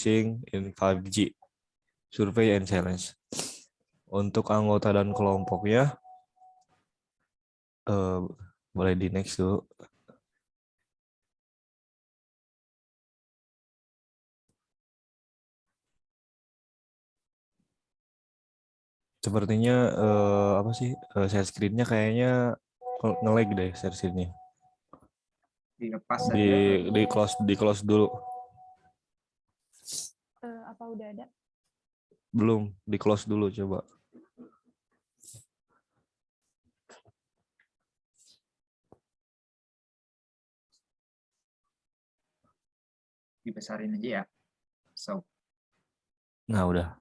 Slicing in 5G, Survey and Challenge. Untuk anggota dan kelompoknya, boleh di next dulu. Sepertinya apa sih share screen-nya kayaknya nge-lag deh share screen-nya. Dilepas Di saja. di close dulu. Apa udah ada? Belum, di close dulu coba. Dibesarin aja ya. So. Nah, udah.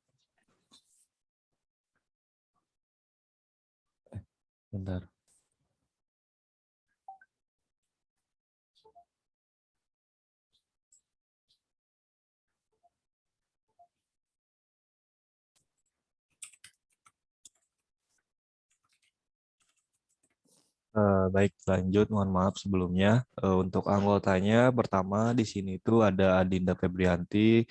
Bentar. Baik, lanjut. Mohon maaf sebelumnya. Untuk anggotanya, pertama di sini tuh ada Adinda Febriani,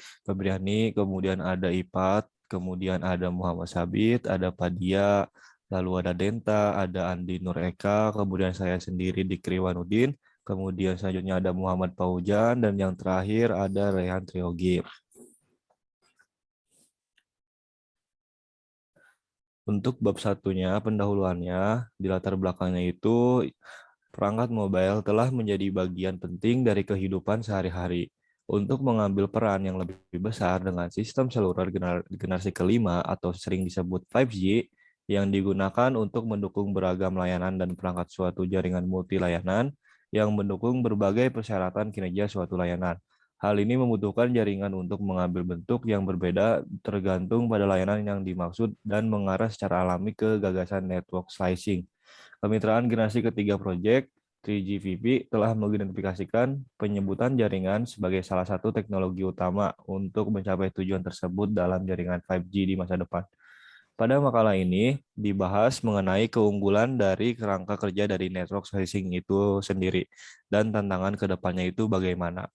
kemudian ada Ipat, kemudian ada Muhammad Sabit, ada Padia, lalu ada Denta, ada Andi Nur Eka, kemudian saya sendiri Dikri Wanudin, kemudian selanjutnya ada Muhammad Paujan, dan yang terakhir ada Rehan Triogir. Untuk bab satunya, pendahuluannya, di latar belakangnya itu, perangkat mobile telah menjadi bagian penting dari kehidupan sehari-hari. Untuk mengambil peran yang lebih besar dengan sistem seluler generasi kelima atau sering disebut 5G, yang digunakan untuk mendukung beragam layanan dan perangkat suatu jaringan multi layanan yang mendukung berbagai persyaratan kinerja suatu layanan. Hal ini membutuhkan jaringan untuk mengambil bentuk yang berbeda tergantung pada layanan yang dimaksud dan mengarah secara alami ke gagasan network slicing. Kemitraan generasi ketiga proyek 3GPP telah mengidentifikasikan penyebutan jaringan sebagai salah satu teknologi utama untuk mencapai tujuan tersebut dalam jaringan 5G di masa depan. Pada makalah ini dibahas mengenai keunggulan dari kerangka kerja dari network slicing itu sendiri dan tantangan ke depannya itu bagaimana.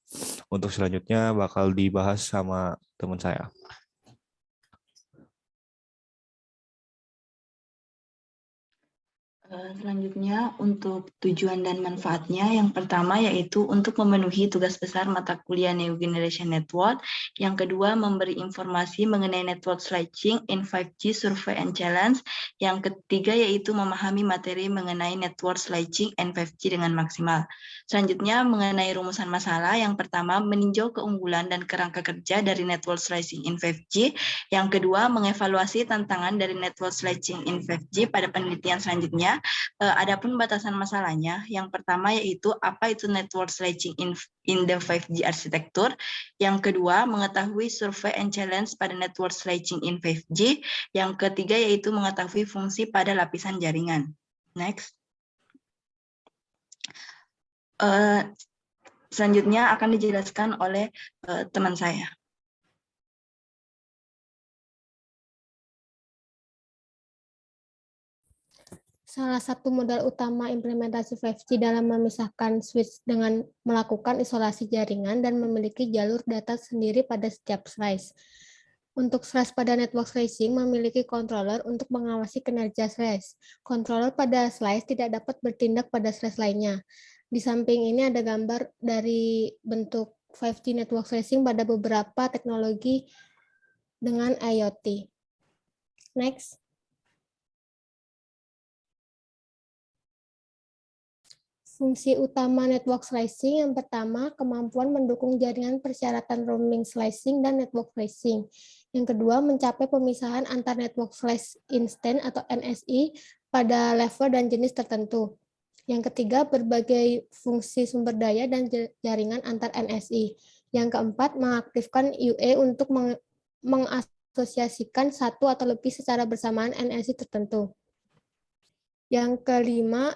Untuk selanjutnya bakal dibahas sama teman saya. Selanjutnya untuk tujuan dan manfaatnya, yang pertama yaitu untuk memenuhi tugas besar mata kuliah New Generation Network, yang kedua memberi informasi mengenai network slicing in 5G Survey and Challenge, yang ketiga yaitu memahami materi mengenai network slicing and 5G dengan maksimal. Selanjutnya mengenai rumusan masalah, yang pertama meninjau keunggulan dan kerangka kerja dari network slicing in 5G, yang kedua mengevaluasi tantangan dari network slicing in 5G pada penelitian selanjutnya. Adapun batasan masalahnya, yang pertama yaitu apa itu network slicing in the 5G arsitektur. Yang kedua, mengetahui survey and challenge pada network slicing in 5G. Yang ketiga yaitu mengetahui fungsi pada lapisan jaringan. Next. Selanjutnya akan dijelaskan oleh teman saya. Salah satu modal utama implementasi 5G dalam memisahkan switch dengan melakukan isolasi jaringan dan memiliki jalur data sendiri pada setiap slice. Untuk slice pada network slicing memiliki controller untuk mengawasi kinerja slice. Controller pada slice tidak dapat bertindak pada slice lainnya. Di samping ini ada gambar dari bentuk 5G network slicing pada beberapa teknologi dengan IoT. Next. Fungsi utama network slicing yang pertama, kemampuan mendukung jaringan persyaratan roaming slicing dan network slicing. Yang kedua, mencapai pemisahan antar network slice instant atau NSI pada level dan jenis tertentu. Yang ketiga, berbagai fungsi sumber daya dan jaringan antar NSI. Yang keempat, mengaktifkan UA untuk mengasosiasikan satu atau lebih secara bersamaan NSI tertentu. Yang kelima,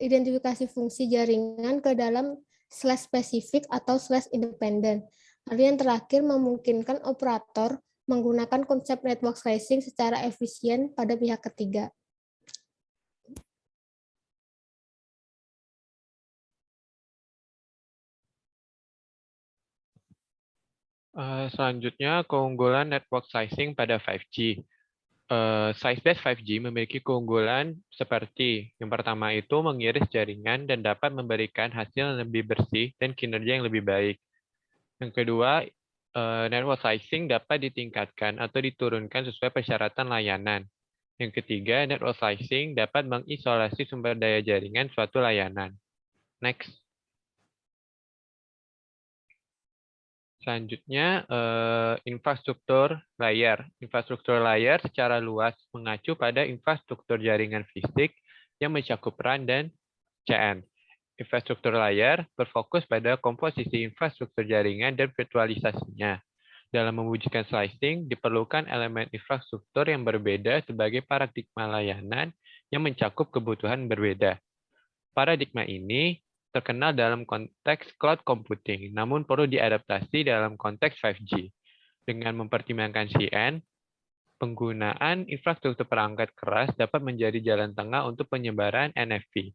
identifikasi fungsi jaringan ke dalam slash spesifik atau slash independen. Lalu yang terakhir, memungkinkan operator menggunakan konsep network slicing secara efisien pada pihak ketiga. Selanjutnya, keunggulan network slicing pada 5G. Size-based 5G memiliki keunggulan seperti yang pertama itu mengiris jaringan dan dapat memberikan hasil yang lebih bersih dan kinerja yang lebih baik. Yang kedua, network slicing dapat ditingkatkan atau diturunkan sesuai persyaratan layanan. Yang ketiga, network slicing dapat mengisolasi sumber daya jaringan suatu layanan. Next. Selanjutnya, infrastruktur layer. Infrastruktur layer secara luas mengacu pada infrastruktur jaringan fisik yang mencakup RAN dan CN. Infrastruktur layer berfokus pada komposisi infrastruktur jaringan dan virtualisasinya. Dalam mewujudkan slicing, diperlukan elemen infrastruktur yang berbeda sebagai paradigma layanan yang mencakup kebutuhan berbeda. Paradigma ini terkenal dalam konteks cloud computing, namun perlu diadaptasi dalam konteks 5G. Dengan mempertimbangkan CN, penggunaan infrastruktur perangkat keras dapat menjadi jalan tengah untuk penyebaran NFV.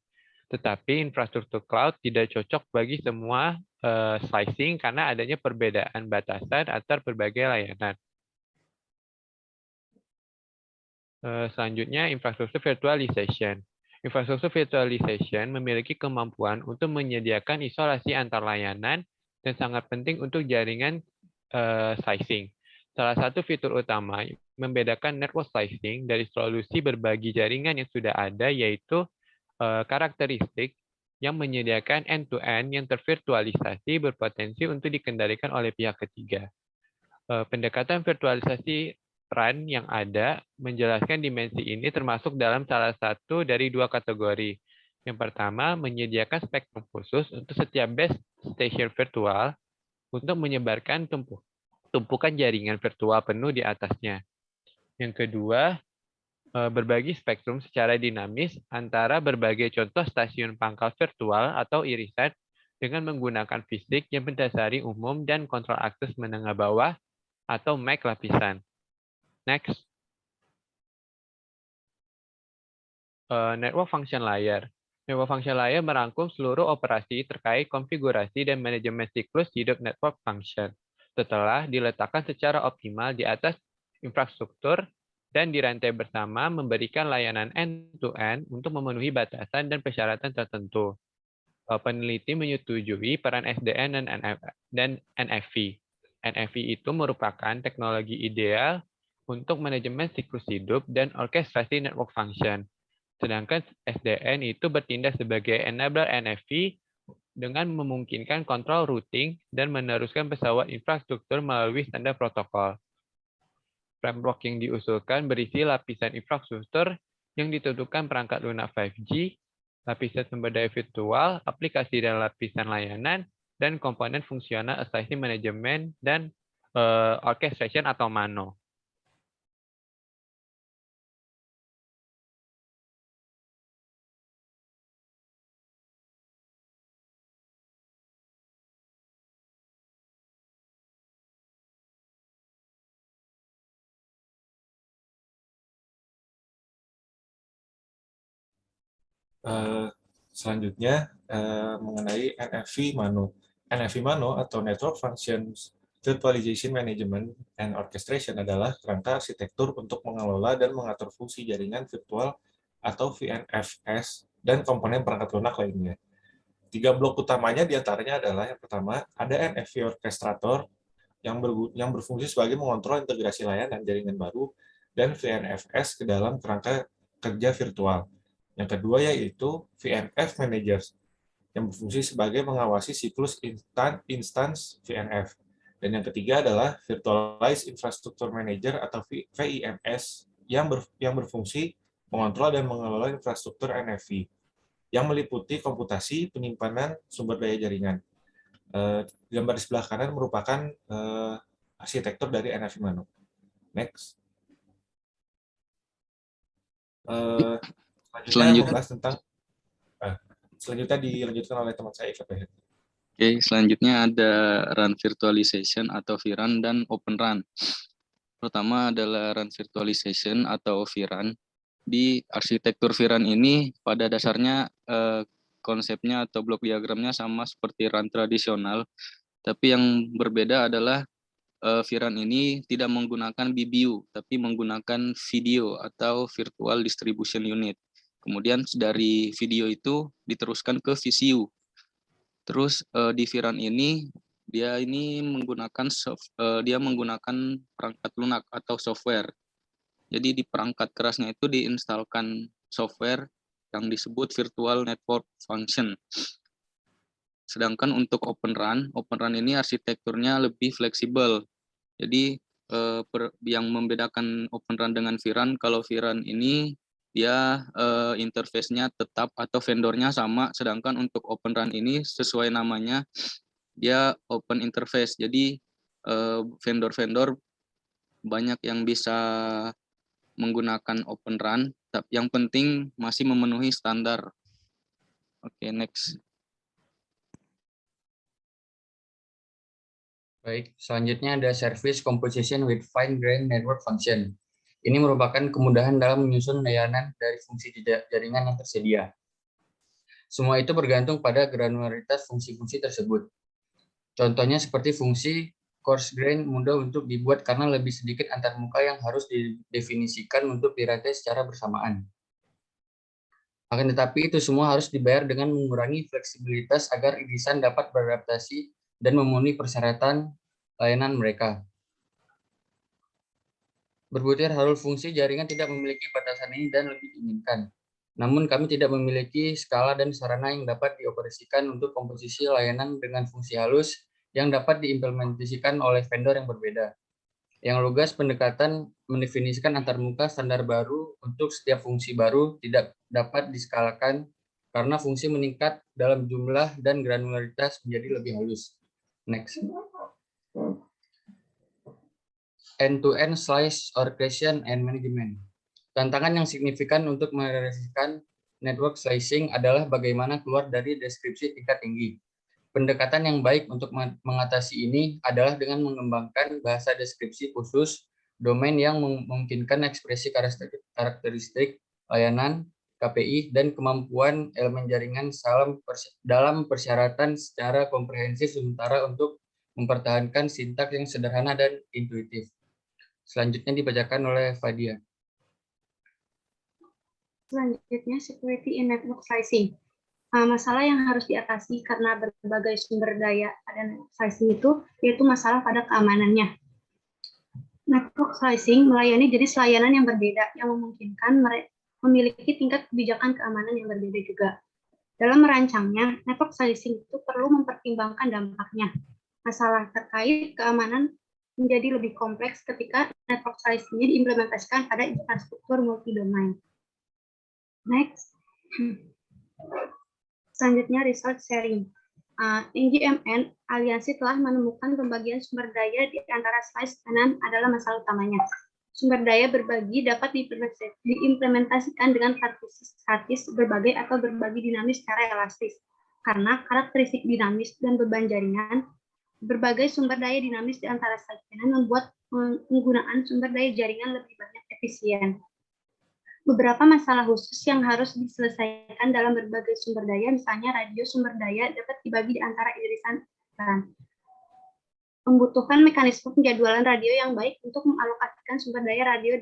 Tetapi infrastruktur cloud tidak cocok bagi semua slicing karena adanya perbedaan batasan antar berbagai layanan. Selanjutnya, infrastruktur virtualization. Infrastruktur virtualization memiliki kemampuan untuk menyediakan isolasi antar layanan dan sangat penting untuk jaringan slicing. Salah satu fitur utama membedakan network slicing dari solusi berbagi jaringan yang sudah ada yaitu karakteristik yang menyediakan end-to-end yang tervirtualisasi berpotensi untuk dikendalikan oleh pihak ketiga. Pendekatan virtualisasi RAN yang ada menjelaskan dimensi ini termasuk dalam salah satu dari dua kategori. Yang pertama, menyediakan spektrum khusus untuk setiap base station virtual untuk menyebarkan tumpukan jaringan virtual penuh di atasnya. Yang kedua, berbagi spektrum secara dinamis antara berbagai contoh stasiun pangkal virtual atau irisan dengan menggunakan fisik yang berdasari umum dan kontrol akses menengah bawah atau MAC lapisan. Next. Network function layer. Network function layer merangkum seluruh operasi terkait konfigurasi dan manajemen siklus hidup network function. Setelah diletakkan secara optimal di atas infrastruktur dan dirantai bersama memberikan layanan end-to-end untuk memenuhi batasan dan persyaratan tertentu. Peneliti menyetujui peran SDN dan NFV. NFV itu merupakan teknologi ideal untuk manajemen siklus hidup dan orkestrasi network function. Sedangkan SDN itu bertindak sebagai enabler NFV dengan memungkinkan kontrol routing dan meneruskan pesawat infrastruktur melalui standar protokol. Framework yang diusulkan berisi lapisan infrastruktur yang ditentukan perangkat lunak 5G, lapisan sumber daya virtual, aplikasi dan lapisan layanan, dan komponen fungsional assigning management dan orchestration atau MANO. Selanjutnya mengenai NFV Mano. NFV Mano atau Network Functions Virtualization Management and Orchestration adalah kerangka arsitektur untuk mengelola dan mengatur fungsi jaringan virtual atau VNFS dan komponen perangkat lunak lainnya. 3 blok utamanya diantaranya adalah yang pertama, ada NFV Orchestrator yang berfungsi sebagai mengontrol integrasi layanan jaringan baru dan VNFS ke dalam kerangka kerja virtual. Yang kedua yaitu VNF Managers yang berfungsi sebagai mengawasi siklus instance VNF. Dan yang ketiga adalah Virtualized Infrastructure Manager atau VIMS yang berfungsi mengontrol dan mengelola infrastruktur NFV yang meliputi komputasi, penyimpanan, sumber daya jaringan. Gambar di sebelah kanan merupakan arsitektur dari NFV Mano. Next. Selanjutnya membahas tentang selanjutnya dilanjutkan oleh teman saya Iva. Oke, selanjutnya ada run virtualization atau vRun dan open run. Pertama adalah run virtualization atau vRun. Di arsitektur vRun ini pada dasarnya konsepnya atau blok diagramnya sama seperti run tradisional, tapi yang berbeda adalah VRAN ini tidak menggunakan BBU, tapi menggunakan video atau Virtual Distribution Unit. Kemudian dari video itu diteruskan ke VCU. Terus di VRAN ini dia menggunakan perangkat lunak atau software. Jadi di perangkat kerasnya itu diinstalkan software yang disebut Virtual Network Function. Sedangkan untuk Open RAN ini arsitekturnya lebih fleksibel. Jadi yang membedakan Open RAN dengan VRAN, kalau VRAN ini dia interface-nya tetap atau vendornya sama, sedangkan untuk Open RAN ini sesuai namanya dia open interface. Jadi vendor-vendor banyak yang bisa menggunakan Open RAN, tapi yang penting masih memenuhi standar. Oke, next. Baik, selanjutnya ada Service Composition with Fine-Grained Network Function. Ini merupakan kemudahan dalam menyusun layanan dari fungsi jaringan yang tersedia. Semua itu bergantung pada granularitas fungsi-fungsi tersebut. Contohnya seperti fungsi coarse grain mudah untuk dibuat karena lebih sedikit antarmuka yang harus didefinisikan untuk dirantai secara bersamaan. Akan tetapi itu semua harus dibayar dengan mengurangi fleksibilitas agar irisan dapat beradaptasi dan memenuhi persyaratan layanan mereka. Berbutir halul fungsi jaringan tidak memiliki batasan ini dan lebih diinginkan. Namun kami tidak memiliki skala dan sarana yang dapat dioperasikan untuk komposisi layanan dengan fungsi halus yang dapat diimplementasikan oleh vendor yang berbeda. Yang lugas pendekatan mendefinisikan antarmuka standar baru untuk setiap fungsi baru tidak dapat diskalakan karena fungsi meningkat dalam jumlah dan granularitas menjadi lebih halus. Next. End-to-end slice orchestration and management. Tantangan yang signifikan untuk merealisasikan network slicing adalah bagaimana keluar dari deskripsi tingkat tinggi. Pendekatan yang baik untuk mengatasi ini adalah dengan mengembangkan bahasa deskripsi khusus, domain yang memungkinkan ekspresi karakteristik layanan, KPI, dan kemampuan elemen jaringan dalam persyaratan secara komprehensif sementara untuk mempertahankan sintaks yang sederhana dan intuitif. Selanjutnya dibacakan oleh Fadia. Selanjutnya, security in network slicing. Masalah yang harus diatasi karena berbagai sumber daya pada network slicing itu, yaitu masalah pada keamanannya. Network slicing melayani jenis layanan yang berbeda, yang memungkinkan mereka memiliki tingkat kebijakan keamanan yang berbeda juga. Dalam merancangnya, network slicing itu perlu mempertimbangkan dampaknya. Masalah terkait keamanan menjadi lebih kompleks ketika network slicing-nya diimplementasikan pada infrastruktur multi-domain. Next. Selanjutnya, result sharing. NGMN, aliansi telah menemukan pembagian sumber daya di antara slice kanan adalah masalah utamanya. Sumber daya berbagi dapat diimplementasikan dengan statis berbagai atau berbagi dinamis secara elastis. Karena karakteristik dinamis dan beban jaringan, berbagai sumber daya dinamis di antara slice kanan membuat penggunaan sumber daya jaringan lebih banyak efisien. Beberapa masalah khusus yang harus diselesaikan dalam berbagai sumber daya, misalnya radio sumber daya dapat dibagi di antara irisan. Membutuhkan mekanisme penjadwalan radio yang baik untuk mengalokasikan sumber daya radio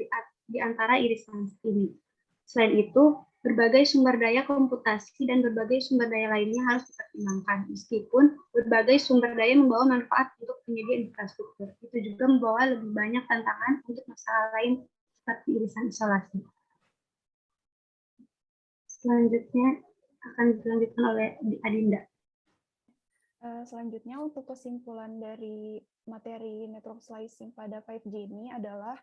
di antara irisan ini. Selain itu, berbagai sumber daya komputasi dan berbagai sumber daya lainnya harus dipertimbangkan, meskipun berbagai sumber daya membawa manfaat untuk penyedia infrastruktur. Itu juga membawa lebih banyak tantangan untuk masalah lain seperti irisan isolasi. Selanjutnya akan dilanjutkan oleh Adinda. Selanjutnya untuk kesimpulan dari materi network slicing pada 5G ini adalah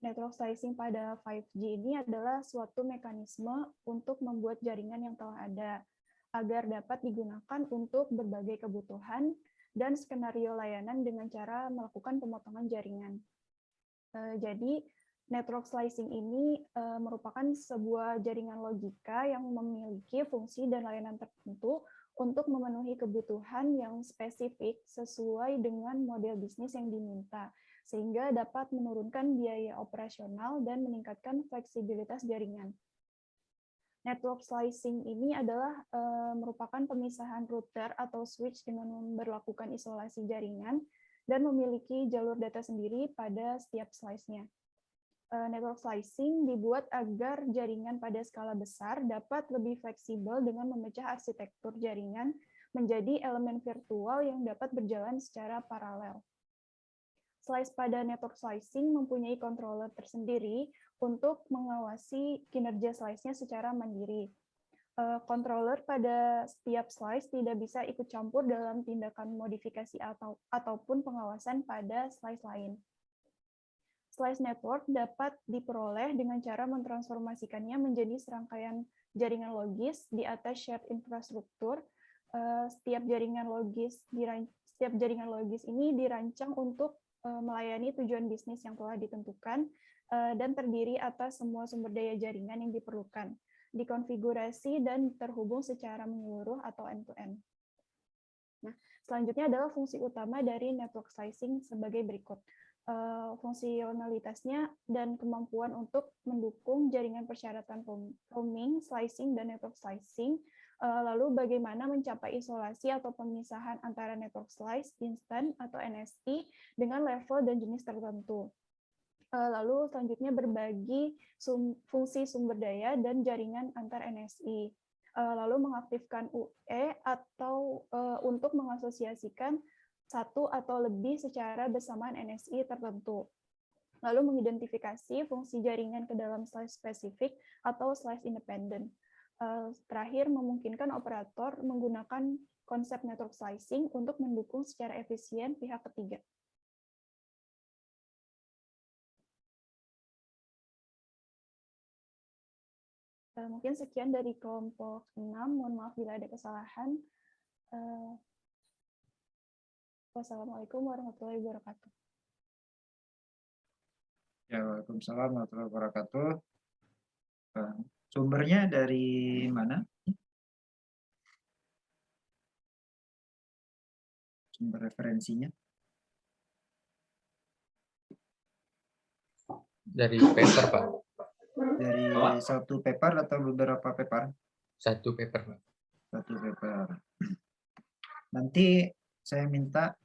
network slicing pada 5G ini adalah suatu mekanisme untuk membuat jaringan yang telah ada agar dapat digunakan untuk berbagai kebutuhan dan skenario layanan dengan cara melakukan pemotongan jaringan. Jadi network slicing ini merupakan sebuah jaringan logika yang memiliki fungsi dan layanan tertentu untuk memenuhi kebutuhan yang spesifik sesuai dengan model bisnis yang diminta, sehingga dapat menurunkan biaya operasional dan meningkatkan fleksibilitas jaringan. Network slicing ini adalah merupakan pemisahan router atau switch dengan memberlakukan isolasi jaringan dan memiliki jalur data sendiri pada setiap slice-nya. Network slicing dibuat agar jaringan pada skala besar dapat lebih fleksibel dengan memecah arsitektur jaringan menjadi elemen virtual yang dapat berjalan secara paralel. Slice pada network slicing mempunyai controller tersendiri untuk mengawasi kinerja slice-nya secara mandiri. Controller pada setiap slice tidak bisa ikut campur dalam tindakan modifikasi ataupun pengawasan pada slice lain. Slice network dapat diperoleh dengan cara mentransformasikannya menjadi serangkaian jaringan logis di atas shared infrastruktur. Setiap jaringan logis ini dirancang untuk melayani tujuan bisnis yang telah ditentukan dan terdiri atas semua sumber daya jaringan yang diperlukan, dikonfigurasi dan terhubung secara menyeluruh atau end-to-end. Nah, selanjutnya adalah fungsi utama dari network slicing sebagai berikut. Fungsionalitasnya dan kemampuan untuk mendukung jaringan persyaratan roaming, slicing, dan network slicing. Lalu bagaimana mencapai isolasi atau pemisahan antara network slice, instant, atau NSI dengan level dan jenis tertentu. Lalu selanjutnya berbagi fungsi sumber daya dan jaringan antar NSI. Lalu mengaktifkan UE atau untuk mengasosiasikan satu atau lebih secara bersamaan NSI tertentu. Lalu mengidentifikasi fungsi jaringan ke dalam slice spesifik atau slice independent. Terakhir, memungkinkan operator menggunakan konsep network slicing untuk mendukung secara efisien pihak ketiga. Mungkin sekian dari kelompok 6. Mohon maaf bila ada kesalahan. Wassalamualaikum warahmatullahi wabarakatuh. Ya, waalaikumsalam warahmatullahi wabarakatuh. Sumbernya dari mana? Sumber referensinya? Dari paper, Pak. Dari satu paper atau beberapa paper? Satu paper, Pak. Satu paper. Nanti saya minta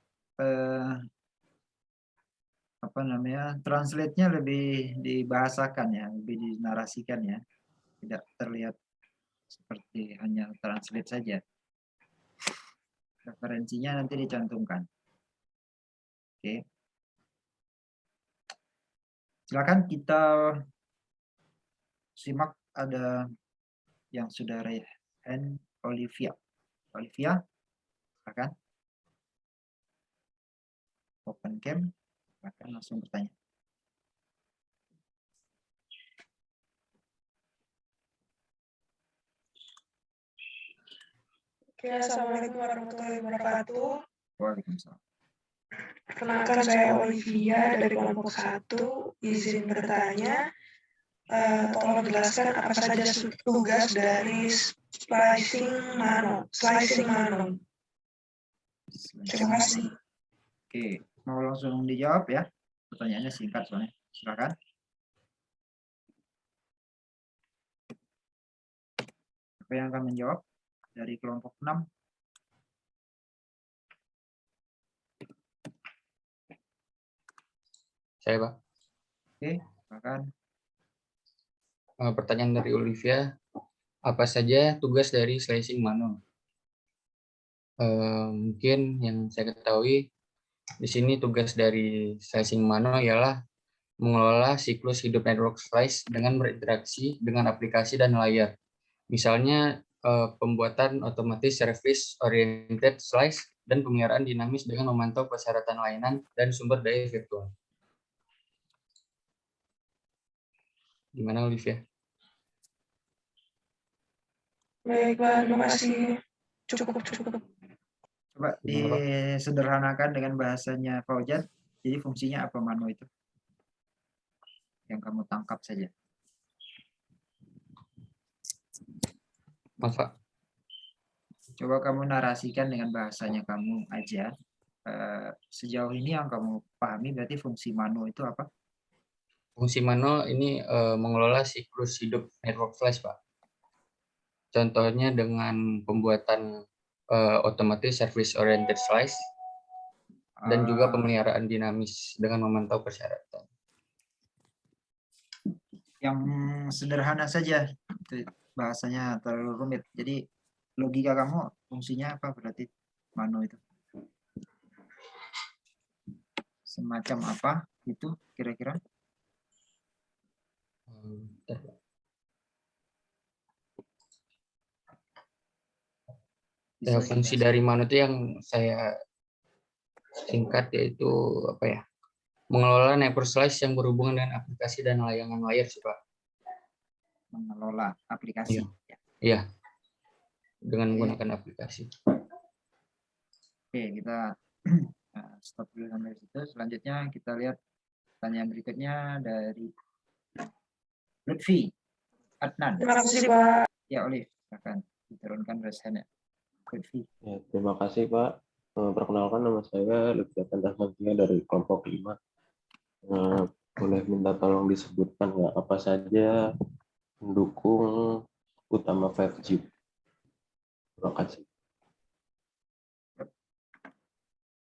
translate-nya lebih dibahasakan ya, lebih dinarasikan ya. Tidak terlihat seperti hanya translate saja. Referensinya nanti dicantumkan. Oke. Silakan kita simak, ada yang sudah raise hand, Olivia. Olivia, silakan. Open cam, silakan langsung bertanya. Oke, Assalamualaikum warahmatullahi wabarakatuh. Waalaikumsalam. Perkenalkan, saya Olivia dari kelompok 1. Izin bertanya, tolong jelaskan apa saja tugas dari slicing mano. Terima kasih. Oke, mau langsung dijawab ya? Pertanyaannya singkat soalnya. Silakan. Siapa yang akan menjawab dari kelompok 6? Saya, Pak. Oke, silakan. Pertanyaan dari Olivia, apa saja tugas dari slicing mano? Mungkin yang saya ketahui di sini tugas dari slicing mano ialah mengelola siklus hidup network slice dengan berinteraksi dengan aplikasi dan layar. Misalnya pembuatan otomatis service oriented slice dan pemeliharaan dinamis dengan memantau persyaratan layanan dan sumber daya virtual. Gimana, Olivia? Baiklah, terima kasih. Cukup. Coba disederhanakan dengan bahasanya Fauzan. Jadi fungsinya apa mano itu? Yang kamu tangkap saja. Maaf, Pak. Coba kamu narasikan dengan bahasanya kamu aja. Sejauh ini yang kamu pahami berarti fungsi mano itu apa? Fungsi mano ini mengelola siklus hidup network slice, Pak. Contohnya dengan pembuatan otomatis service oriented slice dan juga pemeliharaan dinamis dengan memantau persyaratan. Yang sederhana saja, itu bahasanya terlalu rumit. Jadi logika kamu fungsinya apa berarti Mano itu? Semacam apa itu kira-kira? Ya, fungsi dari Mano itu yang saya singkat yaitu apa ya? Mengelola network slice yang berhubungan dengan aplikasi dan layanan layar sih Pak. Mengelola aplikasi. Iya. Dengan menggunakan aplikasi. Oke, kita stop dulu sampai situ. Selanjutnya kita lihat pertanyaan berikutnya dari Lutfi Adnan. Terima kasih Pak. Ya, Olive, silakan diturunkan raise hand-nya. Lutfi. Ya, terima kasih Pak. Perkenalkan nama saya Lutfi Adnan dari kelompok 5. Boleh minta tolong disebutkan nggak apa saja pendukung utama 5G? Terima kasih.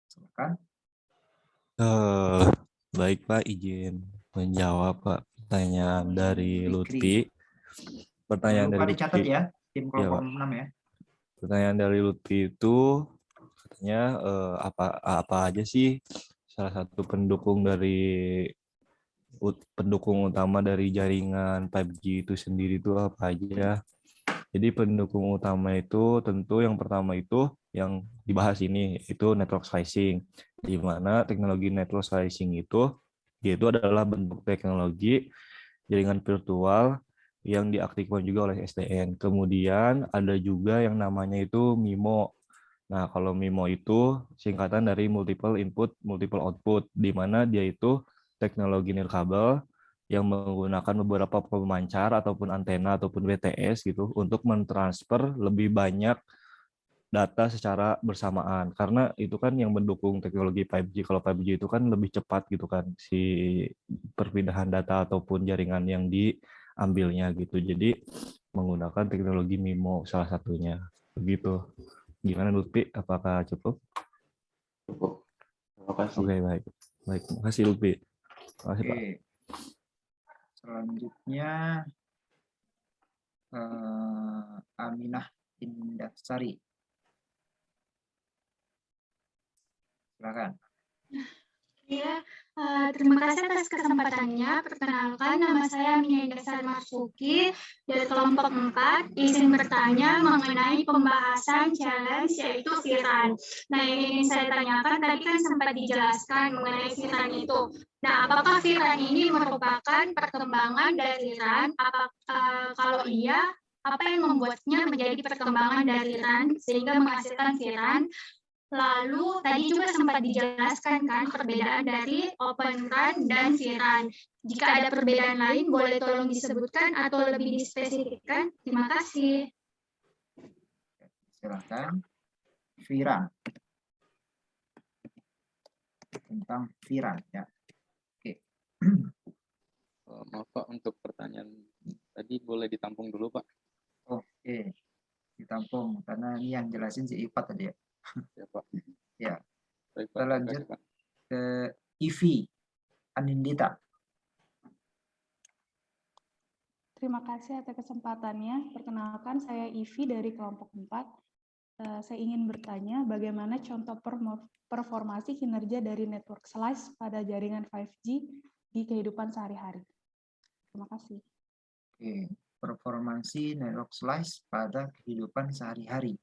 Silakan. Baik Pak, izin menjawab Pak pertanyaan dari Lutfi. Pertanyaan dari dicatat Lutfi. Ya, tim kelompok 6 ya. Pertanyaan dari Lutfi itu katanya apa aja sih salah satu pendukung utama dari jaringan 5G itu sendiri itu apa aja? Jadi pendukung utama itu tentu yang pertama itu yang dibahas ini itu network slicing, di mana teknologi network slicing itu yaitu adalah bentuk teknologi jaringan virtual yang diaktifkan juga oleh SDN. Kemudian ada juga yang namanya itu MIMO. Nah, kalau MIMO itu singkatan dari multiple input, multiple output, di mana dia itu teknologi nirkabel yang menggunakan beberapa pemancar ataupun antena ataupun BTS gitu untuk mentransfer lebih banyak data secara bersamaan. Karena itu kan yang mendukung teknologi 5G. Kalau 5G itu kan lebih cepat gitu kan si perpindahan data ataupun jaringan yang diambilnya gitu. Jadi menggunakan teknologi MIMO salah satunya. Begitu. Gimana Lutfi? Apakah cukup? Cukup. Terima kasih. Oke, baik. Baik, terima kasih Lutfi. Terima kasih Pak. Selanjutnya Aminah Indasari. Silakan. Ya, terima kasih atas kesempatannya. Perkenalkan, nama saya Aminah Indasari Marzuki dari kelompok 4. Izin bertanya mengenai pembahasan challenge yaitu VRAN. Nah, yang ingin saya tanyakan tadi kan sempat dijelaskan mengenai VRAN itu. Nah, apakah VRAN ini merupakan perkembangan dari RAN? Kalau iya, apa yang membuatnya menjadi perkembangan dari RAN sehingga menghasilkan VRAN? Lalu tadi juga sempat dijelaskan kan perbedaan dari Open RAN dan VRAN. Jika ada perbedaan lain boleh tolong disebutkan atau lebih dispesifikkan. Terima kasih. Silakan. VRAN. Tentang VRAN ya. Oke. Maaf Pak, untuk pertanyaan tadi boleh ditampung dulu Pak. Oke. Ditampung karena ini yang jelasin si Ipat tadi ya. Ya Pak. Ya. Baik, Pak. Kita lanjut ke Ivi Anindita. Terima kasih atas kesempatannya. Perkenalkan, saya Ivi dari kelompok 4. Saya ingin bertanya bagaimana contoh performasi kinerja dari network slice pada jaringan 5G di kehidupan sehari-hari. Terima kasih. Oke. Performasi network slice pada kehidupan sehari-hari.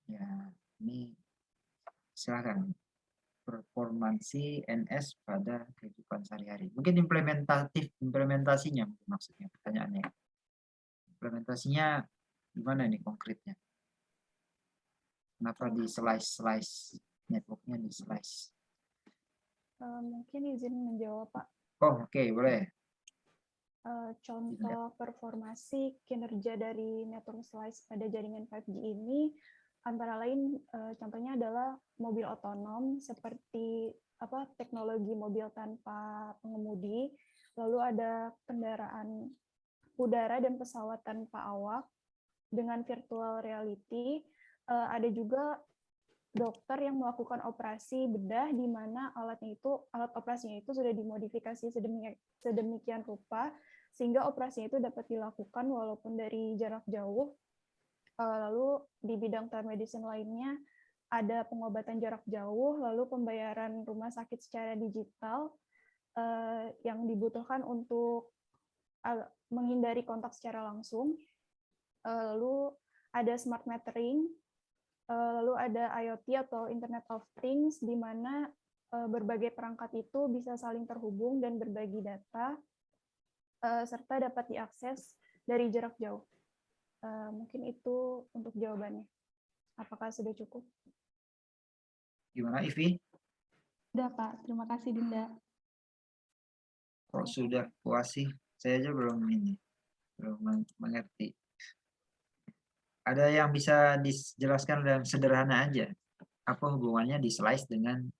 Ya, ini silakan. Performansi NS pada kehidupan sehari-hari. Mungkin implementasinya maksudnya pertanyaannya. Implementasinya gimana nih konkretnya? Kenapa di slice networknya di slice? Mungkin izin menjawab Pak. Oke, boleh. Contoh performasi kinerja dari network slice pada jaringan 5G ini antara lain contohnya adalah mobil otonom seperti teknologi mobil tanpa pengemudi, lalu ada kendaraan udara dan pesawat tanpa awak dengan virtual reality, ada juga dokter yang melakukan operasi bedah di mana alat operasinya itu sudah dimodifikasi sedemikian rupa sehingga operasinya itu dapat dilakukan walaupun dari jarak jauh. Lalu di bidang telemedicine lainnya ada pengobatan jarak jauh, lalu pembayaran rumah sakit secara digital yang dibutuhkan untuk menghindari kontak secara langsung. Lalu ada smart metering, lalu ada IoT atau Internet of Things, di mana berbagai perangkat itu bisa saling terhubung dan berbagi data, serta dapat diakses dari jarak jauh. Mungkin itu untuk jawabannya. Apakah sudah cukup? Gimana, Ivi? Sudah, Pak. Terima kasih, Dinda. Kok sudah puas sih? Saya aja belum mengerti. Ada yang bisa dijelaskan dalam sederhana aja? Apa hubungannya di slice dengan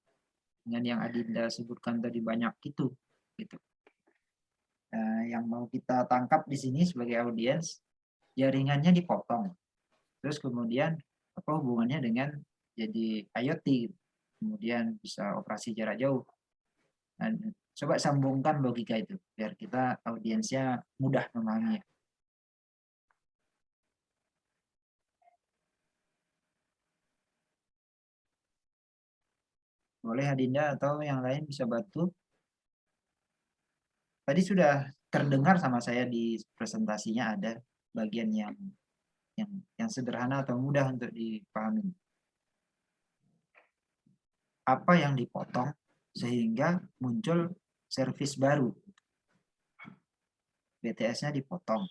yang Adinda sebutkan tadi banyak itu? Gitu. Yang mau kita tangkap di sini sebagai audiens, jaringannya dipotong. Terus kemudian apa hubungannya dengan jadi IoT? Kemudian bisa operasi jarak jauh. Nah, coba sambungkan logika itu biar kita audiensnya mudah memahami. Boleh Adinda atau yang lain bisa bantu? Tadi sudah terdengar sama saya di presentasinya ada bagian yang sederhana atau mudah untuk dipahami. Apa yang dipotong sehingga muncul servis baru? BTS-nya dipotong,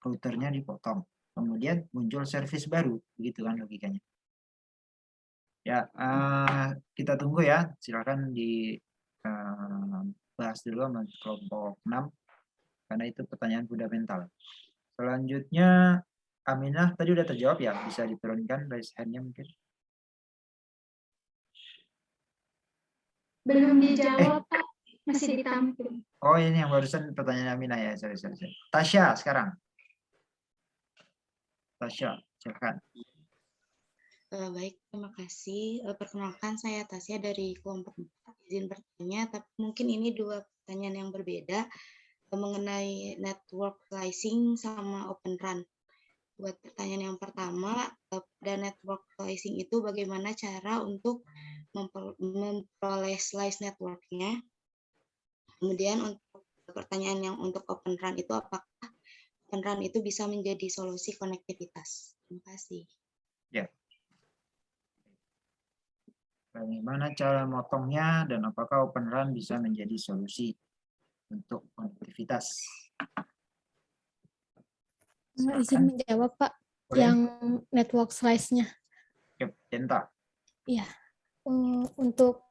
routernya dipotong, kemudian muncul servis baru, begitu kan logikanya. Ya, kita tunggu ya. Silakan dibahas dulu sama kelompok 6 karena itu pertanyaan fundamental. Selanjutnya Aminah tadi udah terjawab ya, bisa diturunkan raise hand-nya mungkin. Belum dijawab, Pak. Masih ditampung. Oh, ini yang barusan pertanyaan Aminah ya. Sorry. Tasya sekarang. Tasya, silakan. Baik, terima kasih. Perkenalkan saya Tasya dari kelompok 4. Izin bertanya, tapi mungkin ini dua pertanyaan yang berbeda mengenai network slicing sama Open RAN. Buat pertanyaan yang pertama, pada network slicing itu bagaimana cara untuk memperoleh slice networknya? Kemudian untuk pertanyaan yang untuk Open RAN itu, apakah Open RAN itu bisa menjadi solusi konektivitas? Terima kasih. Ya. Bagaimana cara motongnya dan apakah Open RAN bisa menjadi solusi untuk konektivitas? Izin menjawab, Pak. Boleh? Yang network slice-nya. Denta. Iya. Untuk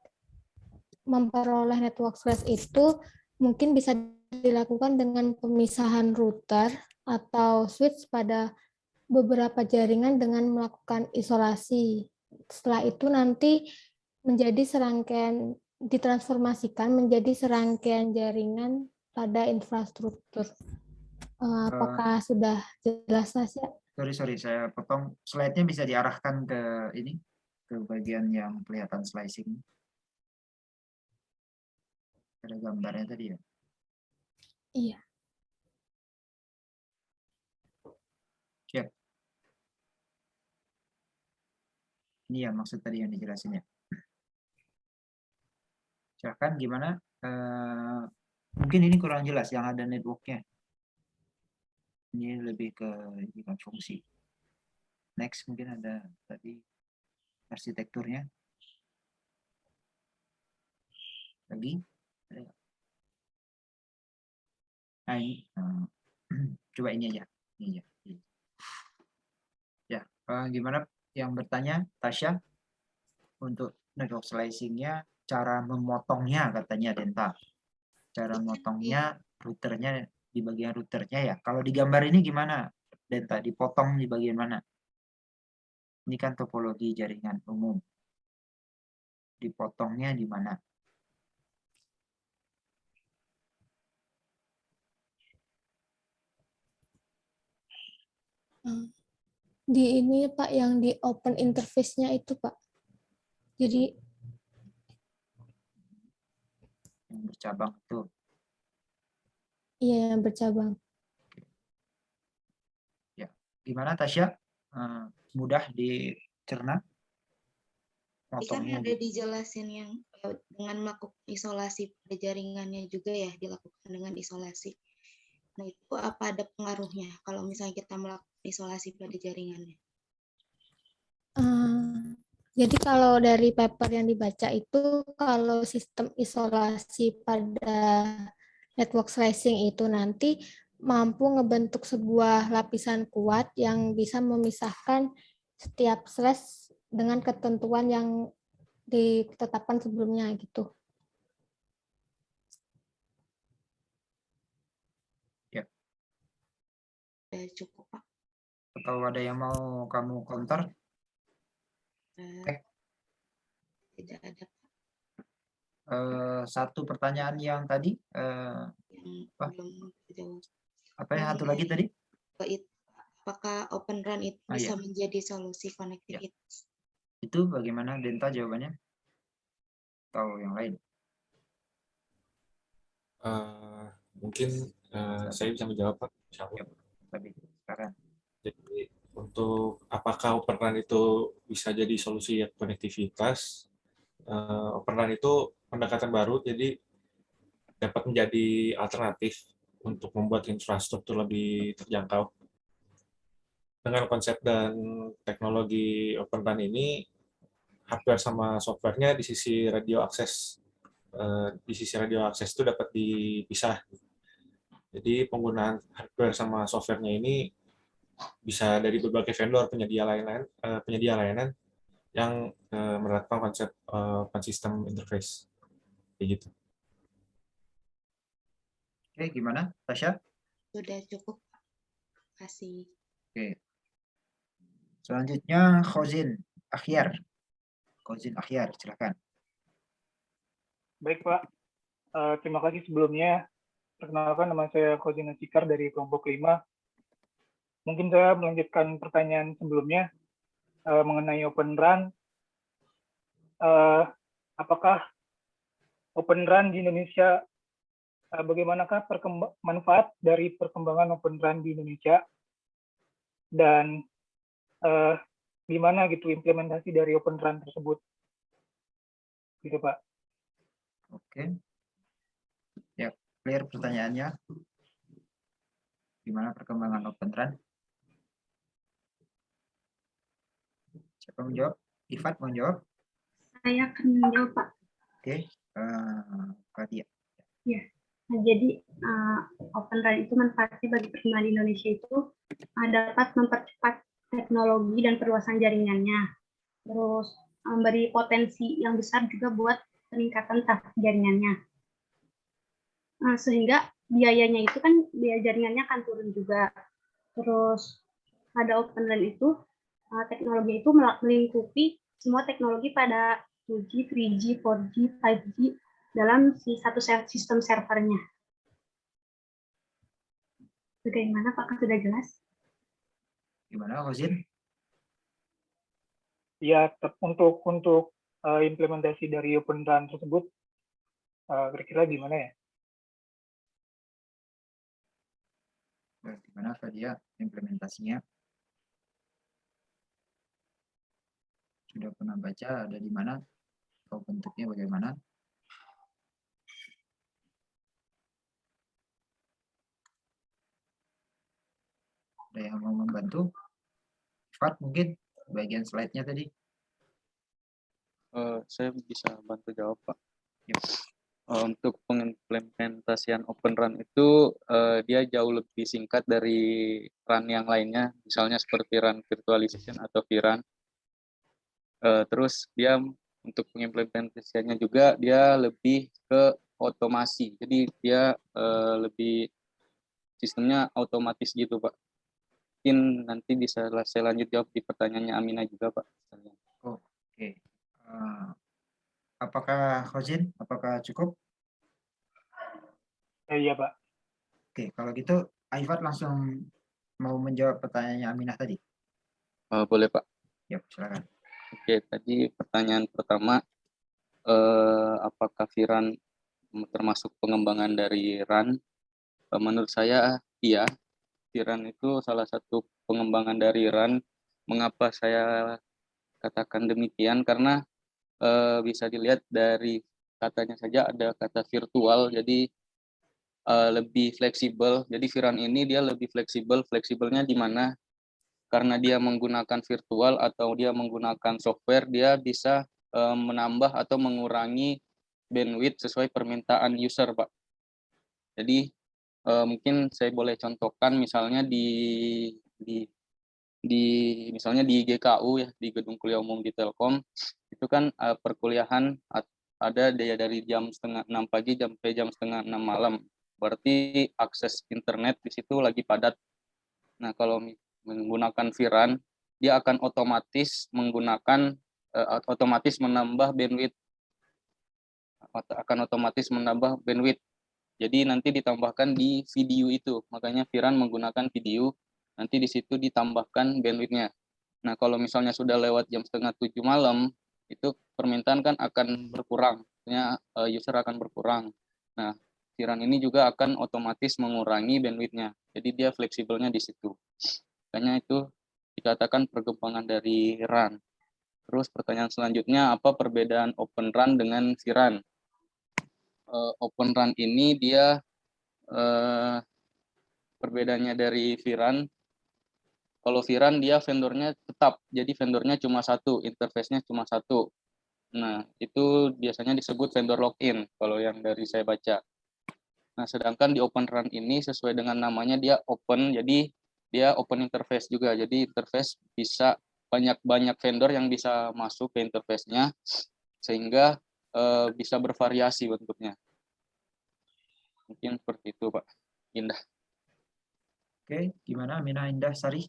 memperoleh network slice itu mungkin bisa dilakukan dengan pemisahan router atau switch pada beberapa jaringan dengan melakukan isolasi. Setelah itu nanti menjadi serangkaian, ditransformasikan menjadi serangkaian jaringan pada infrastruktur. Apakah sudah jelas, Tasya? Sorry, saya potong. Slide-nya bisa diarahkan ke ini, ke bagian yang kelihatan slicing. Ada gambarnya tadi ya? Iya. Siap. Ini ya maksud tadi yang dijelasin ya. Silakan gimana? Mungkin ini kurang jelas yang ada networknya. Ini lebih ke fungsi. Next mungkin ada tadi arsitekturnya. Lagi? Nah, ini, coba ini aja. Ini aja. Ya, gimana yang bertanya, Tasya? Untuk network slicing-nya, cara memotongnya katanya Denta. Cara memotongnya routernya di bagian routernya ya. Kalau di gambar ini gimana Denta? Dipotong di bagian mana? Ini kan topologi jaringan umum. Dipotongnya di mana? Di ini Pak, yang di open interface-nya itu Pak. Jadi yang bercabang tuh. iya yang bercabang. Ya, gimana Tasya? Mudah dicerna? Ini kan Motongnya ada dijelasin yang dengan melakukan isolasi pada jaringannya juga ya, dilakukan dengan isolasi. Nah, itu apa ada pengaruhnya kalau misalnya kita melakukan isolasi pada jaringannya? Jadi kalau dari paper yang dibaca itu, kalau sistem isolasi pada network slicing itu nanti mampu ngebentuk sebuah lapisan kuat yang bisa memisahkan setiap slice dengan ketentuan yang ditetapkan sebelumnya gitu. Ya. Cukup Pak. Atau ada yang mau kamu counter? Tidak ada. Satu pertanyaan yang tadi belum dijawab. apa yang satu lagi tadi? Apakah Open RAN itu bisa menjadi solusi konektivitas? Itu bagaimana Denta jawabannya? Atau yang lain? Mungkin saya bisa menjawab Pak. Sekarang. Jadi untuk apakah Open RAN itu bisa jadi solusi konektivitas? Open RAN itu pendekatan baru, jadi dapat menjadi alternatif untuk membuat infrastruktur lebih terjangkau. Dengan konsep dan teknologi Open RAN ini, hardware sama softwarenya di sisi radio akses itu dapat dipisah. Jadi penggunaan hardware sama softwarenya ini bisa dari berbagai vendor penyedia layanan yang menerapkan konsep open system interface, kayak gitu. Oke, gimana, Tasya? Sudah cukup, kasih. Oke. Selanjutnya Khozin Akhyar. Khozin Akhyar, silakan. Baik Pak, terima kasih sebelumnya. Perkenalkan, nama saya Khozin Akhyar dari kelompok 5. Mungkin saya melanjutkan pertanyaan sebelumnya mengenai Open RAN. Apakah Open RAN di Indonesia, bagaimanakah manfaat dari perkembangan Open RAN di Indonesia, dan gimana gitu implementasi dari Open RAN tersebut, gitu Pak. Oke, ya clear pertanyaannya. Gimana perkembangan Open RAN? Siapa menjawab? Ifat mau jawab? Saya akan menjawab Pak. Oke, Kadia. Ya. Nah, jadi Open RAN itu manfaatnya bagi perkembangan di Indonesia itu dapat mempercepat teknologi dan perluasan jaringannya, terus memberi potensi yang besar juga buat peningkatan trafik jaringannya. Sehingga biayanya itu kan biaya jaringannya akan turun juga. Terus pada Open RAN itu teknologi itu melingkupi semua teknologi pada 2G, 3G, 4G, 5G dalam satu sistem servernya. Bagaimana Pak, sudah jelas? Gimana Khozin? Ya, untuk implementasi dari Open RAN tersebut, kira-kira gimana ya? Gimana Kadia implementasinya? Sudah pernah baca, ada di mana? Atau bentuknya bagaimana? Ada yang mau membantu? Fat mungkin bagian slide-nya tadi. Saya bisa bantu jawab Pak. Untuk pengimplementasian Open RAN itu dia jauh lebih singkat dari RAN yang lainnya, misalnya seperti RAN virtualization atau VRAN. Terus dia untuk pengimplementasiannya juga dia lebih ke otomasi, jadi dia lebih sistemnya otomatis gitu Pak. Mungkin nanti bisa saya lanjut jawab di pertanyaannya Aminah juga Pak. Oke. Apakah Khozin? Apakah cukup? Iya Pak. Oke, kalau gitu Aifat langsung mau menjawab pertanyaannya Aminah tadi. Boleh Pak. Ya, silakan. Oke, tadi pertanyaan pertama, apakah VRAN termasuk pengembangan dari RAN? Menurut saya iya, VRAN itu salah satu pengembangan dari RAN. Mengapa saya katakan demikian? Karena bisa dilihat dari katanya saja ada kata virtual, jadi lebih fleksibel. Jadi VRAN ini dia lebih fleksibel. Fleksibelnya di mana? Karena dia menggunakan virtual atau dia menggunakan software, dia bisa menambah atau mengurangi bandwidth sesuai permintaan user, Pak. Jadi mungkin saya boleh contohkan misalnya misalnya di GKU ya, di Gedung Kuliah Umum di Telkom, itu kan perkuliahan ada dari jam 5:30 pagi sampai jam 5:30 malam. Berarti akses internet di situ lagi padat. Nah, kalau menggunakan VRAN, dia akan otomatis menambah bandwidth. Jadi nanti ditambahkan di video itu. Makanya VRAN menggunakan video, nanti di situ ditambahkan bandwidth-nya. Nah, kalau misalnya sudah lewat jam 6:30 malam, itu permintaan kan akan berkurang, artinya user akan berkurang. Nah, VRAN ini juga akan otomatis mengurangi bandwidth-nya. Jadi dia fleksibelnya di situ. Makanya itu dikatakan perkembangan dari RAN. Terus pertanyaan selanjutnya, apa perbedaan Open RAN dengan VRAN? Open RAN ini dia perbedaannya dari VRAN. Kalau VRAN dia vendornya tetap, jadi vendornya cuma satu, interface-nya cuma satu. Nah, itu biasanya disebut vendor login kalau yang dari saya baca. Nah, sedangkan di Open RAN ini sesuai dengan namanya dia open, jadi dia open interface juga. Jadi interface bisa banyak vendor yang bisa masuk ke interface-nya sehingga bisa bervariasi bentuknya. Mungkin seperti itu, Pak. Indah. Oke, gimana Mina, Indah, Sari?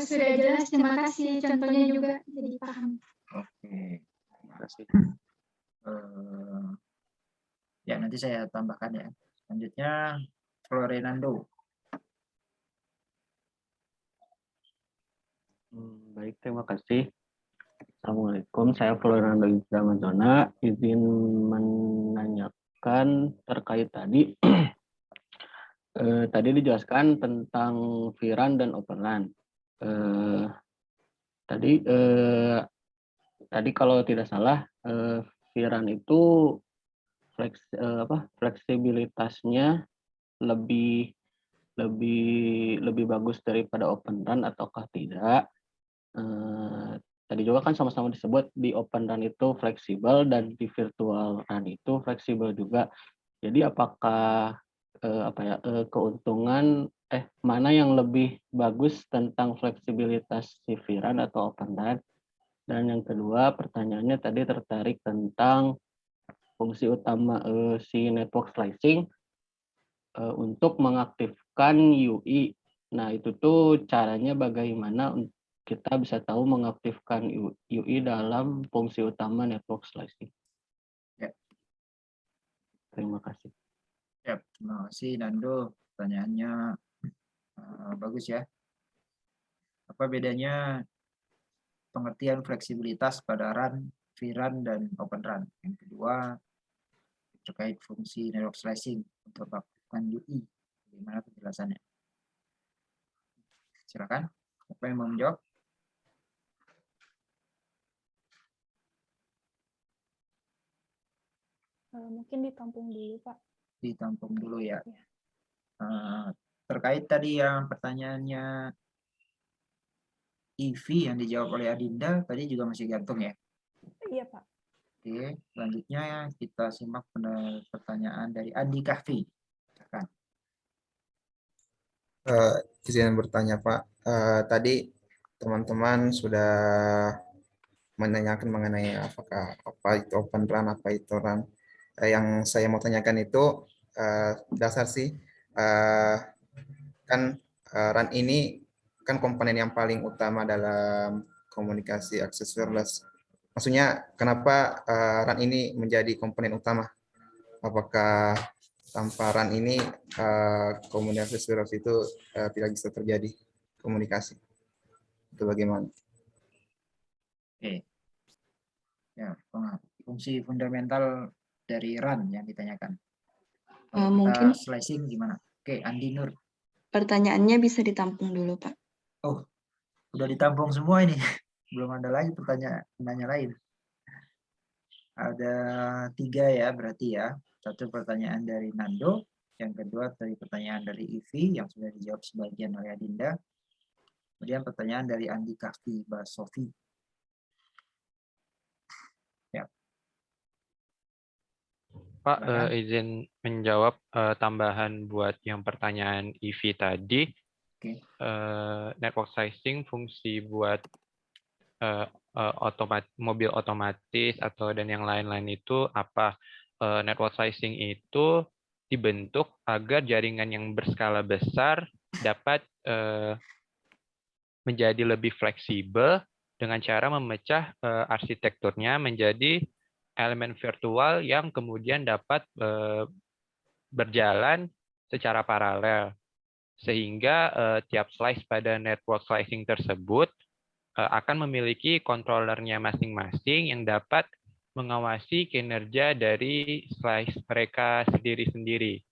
Sudah jelas, terima kasih. Contohnya juga jadi paham. Oke, terima kasih. Ya, nanti saya tambahkan ya. Selanjutnya, Florenando. Baik, terima kasih. Assalamualaikum, saya Florenando Izzamanzona. Izin menanyakan terkait tadi. Tadi dijelaskan tentang VRAN dan Open RAN. Tadi kalau tidak salah, VRAN itu fleksibilitasnya lebih bagus daripada Open RAN ataukah tidak? Tadi juga kan sama-sama disebut di Open RAN itu fleksibel dan di Virtual RAN itu fleksibel juga. Jadi apakah keuntungan mana yang lebih bagus tentang fleksibilitas si VRAN atau Open RAN? Dan yang kedua pertanyaannya tadi tertarik tentang fungsi utama si network slicing untuk mengaktifkan UI. Nah, itu tuh caranya bagaimana kita bisa tahu mengaktifkan UI dalam fungsi utama network slicing. Ya. Terima kasih. Ya, terima kasih Nando. Pertanyaannya bagus ya. Apa bedanya pengertian fleksibilitas pada RAN, VRAN, dan Open RAN? Yang kedua, terkait fungsi network slicing untuk melakukan UI. Bagaimana penjelasannya? Silakan. Siapa yang mau menjawab? Mungkin ditampung dulu, Pak. Ditampung dulu ya. Terkait tadi yang pertanyaannya EV yang dijawab oleh Adinda, tadi juga masih gantung ya? Iya, Pak. Oke, selanjutnya kita simak pertanyaan dari Andi Kahfi. Silakan. Izin bertanya Pak, tadi teman-teman sudah menanyakan mengenai apa itu Open RAN, apa itu RAN. Yang saya mau tanyakan itu dasar sih, kan RAN ini kan komponen yang paling utama dalam komunikasi akses wireless. Maksudnya kenapa RAN ini menjadi komponen utama? Apakah tanpa RAN ini komunikasi wireless itu tidak bisa terjadi komunikasi? Itu itu bagaimana? Oke. Ya, fungsi fundamental dari RAN yang ditanyakan. Kalau Mungkin kita slicing gimana? Oke, Andi Nur. pertanyaannya bisa ditampung dulu, Pak. Oh, udah ditampung semua ini. Belum ada lagi pertanyaan lain. Ada 3 ya berarti ya. Satu pertanyaan dari Nando, yang kedua dari pertanyaan dari Ivi yang sudah dijawab sebagian oleh Adinda. Kemudian pertanyaan dari Andi Kahfi Basofi. Ya. Pak, izin menjawab tambahan buat yang pertanyaan Ivi tadi. Network slicing fungsi buat mobil otomatis atau dan yang lain-lain itu apa? Network slicing itu dibentuk agar jaringan yang berskala besar dapat menjadi lebih fleksibel dengan cara memecah arsitekturnya menjadi elemen virtual yang kemudian dapat berjalan secara paralel. Sehingga tiap slice pada network slicing tersebut akan memiliki controllernya masing-masing yang dapat mengawasi kinerja dari slice mereka sendiri-sendiri.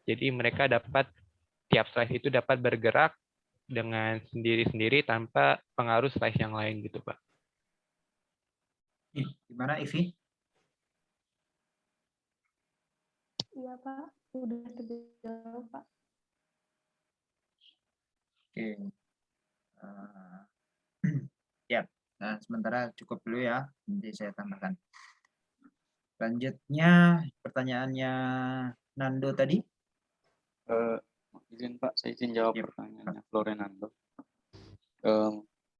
Jadi mereka tiap slice itu dapat bergerak dengan sendiri-sendiri tanpa pengaruh slice yang lain gitu, Pak. Gimana, Ivi? Iya, Pak. Udah terjawab, Pak. Oke. Ya, nah, sementara cukup dulu ya. Nanti saya tambahkan. Selanjutnya pertanyaannya Nando tadi. Izin Pak, saya izin jawab pertanyaannya Florenando.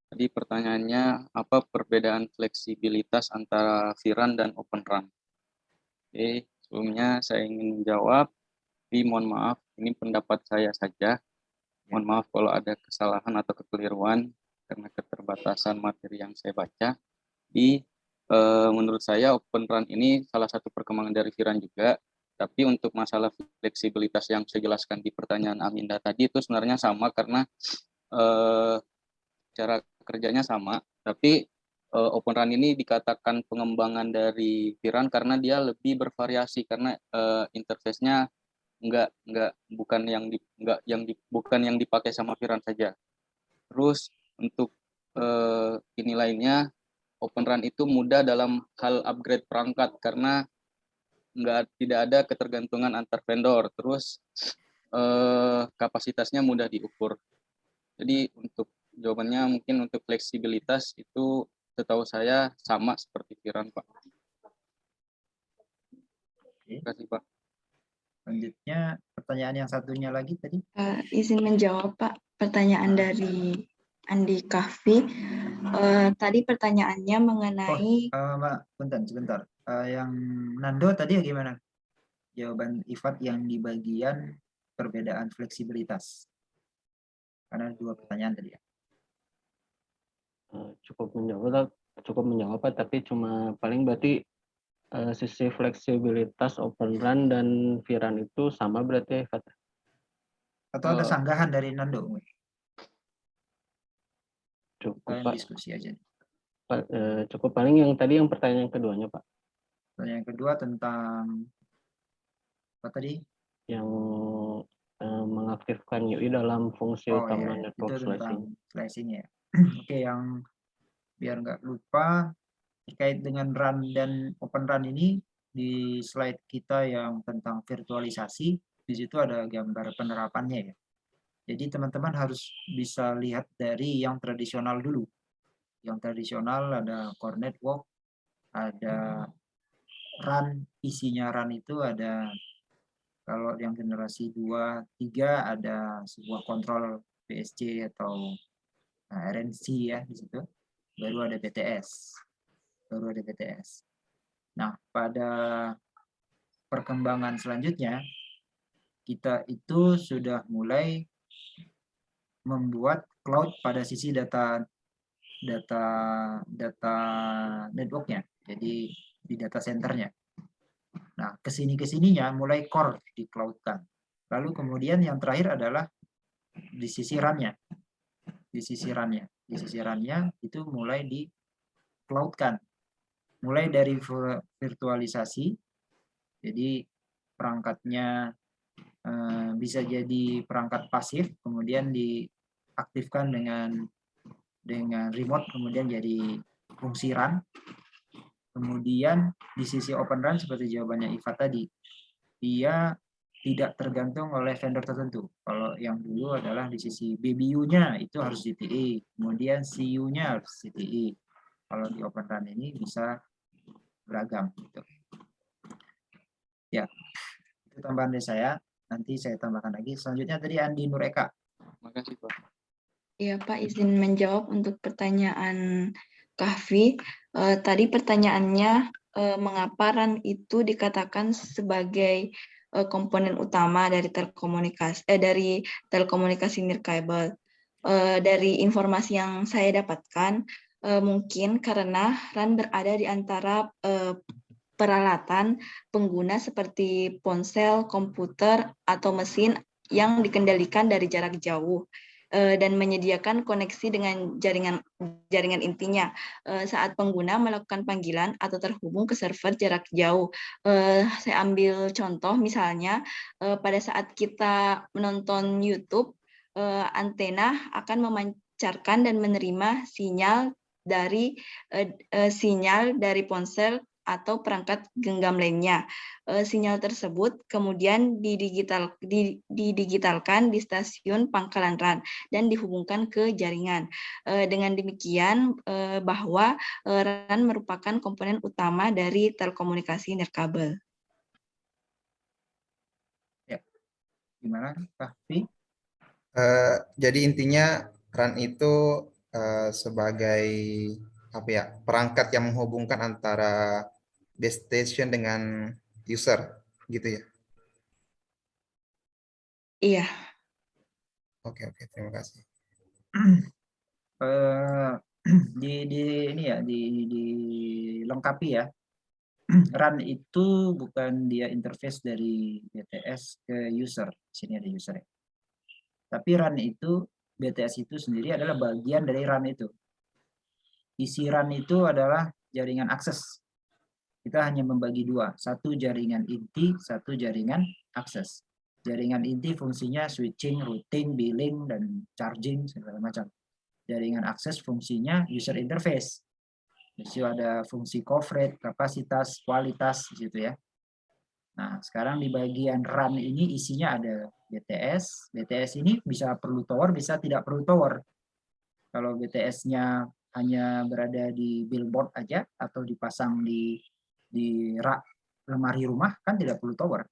Tadi pertanyaannya apa perbedaan fleksibilitas antara VRAN dan Open RAN? Oke, sebelumnya saya ingin menjawab, tapi mohon maaf, ini pendapat saya saja. Mohon maaf kalau ada kesalahan atau kekeliruan karena keterbatasan materi yang saya baca. Menurut saya Open RAN ini salah satu perkembangan dari VRAN juga, tapi untuk masalah fleksibilitas yang saya jelaskan di pertanyaan Aminda tadi itu sebenarnya sama karena cara kerjanya sama, tapi Open RAN ini dikatakan pengembangan dari VRAN karena dia lebih bervariasi karena interface-nya bukan yang dipakai sama VRAN saja. Terus untuk ini lainnya Open RAN itu mudah dalam hal upgrade perangkat karena tidak ada ketergantungan antar vendor. Terus kapasitasnya mudah diukur. Jadi untuk jawabannya mungkin untuk fleksibilitas itu setahu saya sama seperti VRAN, Pak. Terima kasih, Pak. Selanjutnya pertanyaan yang satunya lagi tadi. Izin menjawab, Pak. Pertanyaan dari Andi Kahfi. Tadi pertanyaannya mengenai... Mbak, sebentar. Yang Nando tadi gimana? Jawaban Ifat yang di bagian perbedaan fleksibilitas. Karena 2 pertanyaan tadi ya. Cukup menjawab, Pak, tapi cuma paling berarti sisi fleksibilitas Open RAN dan VRAN itu sama berarti ya, Pak? Atau ada sanggahan dari Nando? Cukup, Pak. Diskusi aja. Pak, cukup paling yang tadi yang pertanyaan keduanya, Pak. Pertanyaan kedua tentang apa tadi? Yang mengaktifkan UI dalam fungsi utama network itu slicing. Slicing ya. Oke, yang biar nggak lupa terkait dengan RAN dan Open RAN ini di slide kita yang tentang virtualisasi, di situ ada gambar penerapannya ya. Jadi teman-teman harus bisa lihat dari yang tradisional dulu. Yang tradisional ada core network, ada RAN, isinya RAN itu ada, kalau yang generasi 2, 3 ada sebuah kontrol PSC atau RNC ya di situ. Baru ada BTS. Nah, pada perkembangan selanjutnya kita itu sudah mulai membuat cloud pada sisi data networknya, jadi di data centernya. Nah, kesininya mulai core di cloud-kan. Lalu kemudian yang terakhir adalah di sisi RAN-nya. Di sisi run-nya itu mulai di cloud-kan. Mulai dari virtualisasi, jadi perangkatnya bisa jadi perangkat pasif, kemudian diaktifkan dengan remote, kemudian jadi fungsi run. Kemudian di sisi Open Run seperti jawabannya Iva tadi, dia tidak tergantung oleh vendor tertentu. Kalau yang dulu adalah di sisi BBU-nya itu harus CTE, kemudian CU-nya harus CTE. Kalau di Open Run ini bisa beragam. Gitu. Ya, itu tambahan dari saya. Nanti saya tambahkan lagi. Selanjutnya tadi Andi Nureka. Makasih Pak. Iya Pak, izin menjawab untuk pertanyaan Kahfi. Tadi pertanyaannya, mengapa RAN itu dikatakan sebagai komponen utama dari telekomunikasi nirkabel. Dari informasi yang saya dapatkan, mungkin karena RAN berada di antara peralatan pengguna seperti ponsel, komputer, atau mesin yang dikendalikan dari jarak jauh dan menyediakan koneksi dengan jaringan intinya saat pengguna melakukan panggilan atau terhubung ke server jarak jauh. Saya ambil contoh misalnya pada saat kita menonton YouTube, antena akan memancarkan dan menerima sinyal dari ponsel atau perangkat genggam lainnya. Sinyal tersebut kemudian didigitalkan di stasiun pangkalan RAN dan dihubungkan ke jaringan. Dengan demikian bahwa RAN merupakan komponen utama dari telekomunikasi nirkabel. Ya, gimana Pak Fi? Jadi intinya RAN itu sebagai perangkat yang menghubungkan antara base station dengan user, gitu ya? Iya. Oke, terima kasih. Dilengkapi ya. RAN itu bukan dia interface dari BTS ke user. Sini ada user ya. Tapi RAN itu, BTS itu sendiri adalah bagian dari RAN itu. Isi RAN itu adalah jaringan akses. Kita hanya membagi dua, satu jaringan inti, satu jaringan akses. Jaringan inti fungsinya switching, routing, billing, dan charging, segala macam. Jaringan akses fungsinya user interface. Jadi ada fungsi coverage, kapasitas, kualitas, gitu ya. Nah, sekarang di bagian RAN ini isinya ada BTS. BTS ini bisa perlu tower, bisa tidak perlu tower. Kalau BTS-nya hanya berada di billboard aja atau dipasang di rak lemari rumah, kan tidak perlu tower.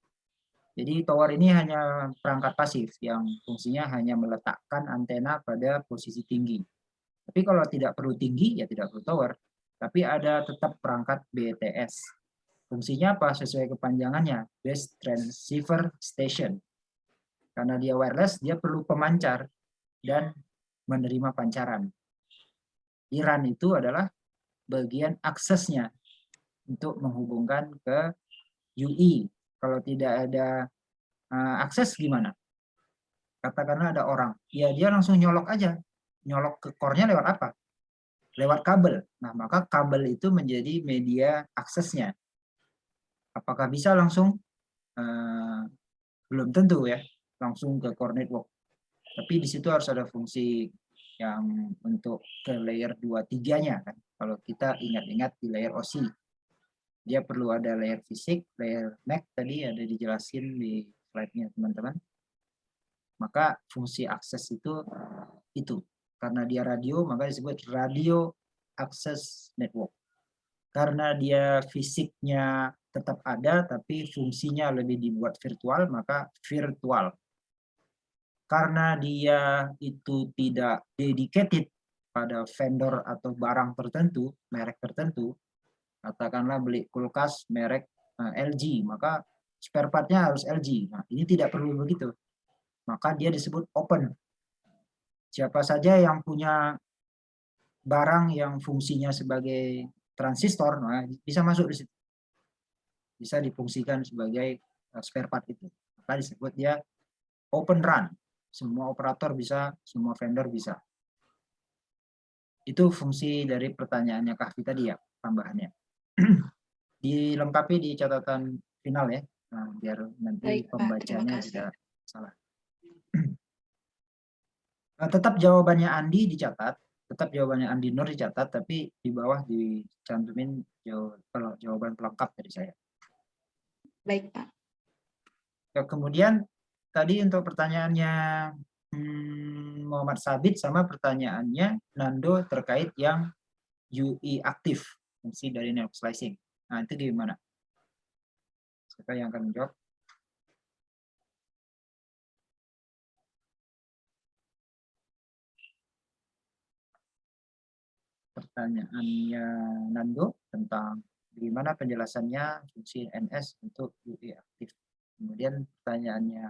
Jadi tower ini hanya perangkat pasif yang fungsinya hanya meletakkan antena pada posisi tinggi. Tapi kalau tidak perlu tinggi, ya tidak perlu tower. Tapi ada tetap perangkat BTS. Fungsinya apa? Sesuai kepanjangannya, Base Transceiver Station. Karena dia wireless, dia perlu pemancar dan menerima pancaran. RAN itu adalah bagian aksesnya untuk menghubungkan ke UI. Kalau tidak ada akses gimana? Katakanlah ada orang, ya dia langsung nyolok aja. Nyolok ke core-nya lewat apa? Lewat kabel. Nah, maka kabel itu menjadi media aksesnya. Apakah bisa langsung? Belum tentu ya, langsung ke core network. Tapi di situ harus ada fungsi yang untuk ke layer 2-3-nya kan. Kalau kita ingat-ingat di layer OSI, dia perlu ada layer fisik, layer MAC tadi ada dijelasin di slide-nya teman-teman. Maka fungsi akses itu karena dia radio maka disebut radio access network. Karena dia fisiknya tetap ada tapi fungsinya lebih dibuat virtual, maka virtual. Karena dia itu tidak dedicated pada vendor atau barang tertentu, merek tertentu, katakanlah beli kulkas merek LG, maka spare part-nya harus LG. Nah, ini tidak perlu begitu. Maka dia disebut open. Siapa saja yang punya barang yang fungsinya sebagai transistor, nah, bisa masuk di situ. Bisa difungsikan sebagai spare part itu. Maka disebut dia open run. Semua operator bisa, semua vendor bisa. Itu fungsi dari pertanyaannya Kahfi tadi ya, tambahannya. Dilengkapi di catatan final ya, nah, biar nanti Baik, Pak. Terima pembacanya kasih. tidak salah. Tetap jawabannya Andi dicatat, tetap jawabannya Andi Nur dicatat, tapi di bawah dicantumin jawaban pelengkap dari saya. Baik, Pak. Ya, kemudian tadi untuk pertanyaannya Muhammad Sabit sama pertanyaannya Nando terkait yang UI aktif, fungsi dari network slicing. Nah, itu gimana? Siapa yang akan menjawab? Pertanyaannya Nando tentang bagaimana penjelasannya fungsi NS untuk UI aktif. Kemudian pertanyaannya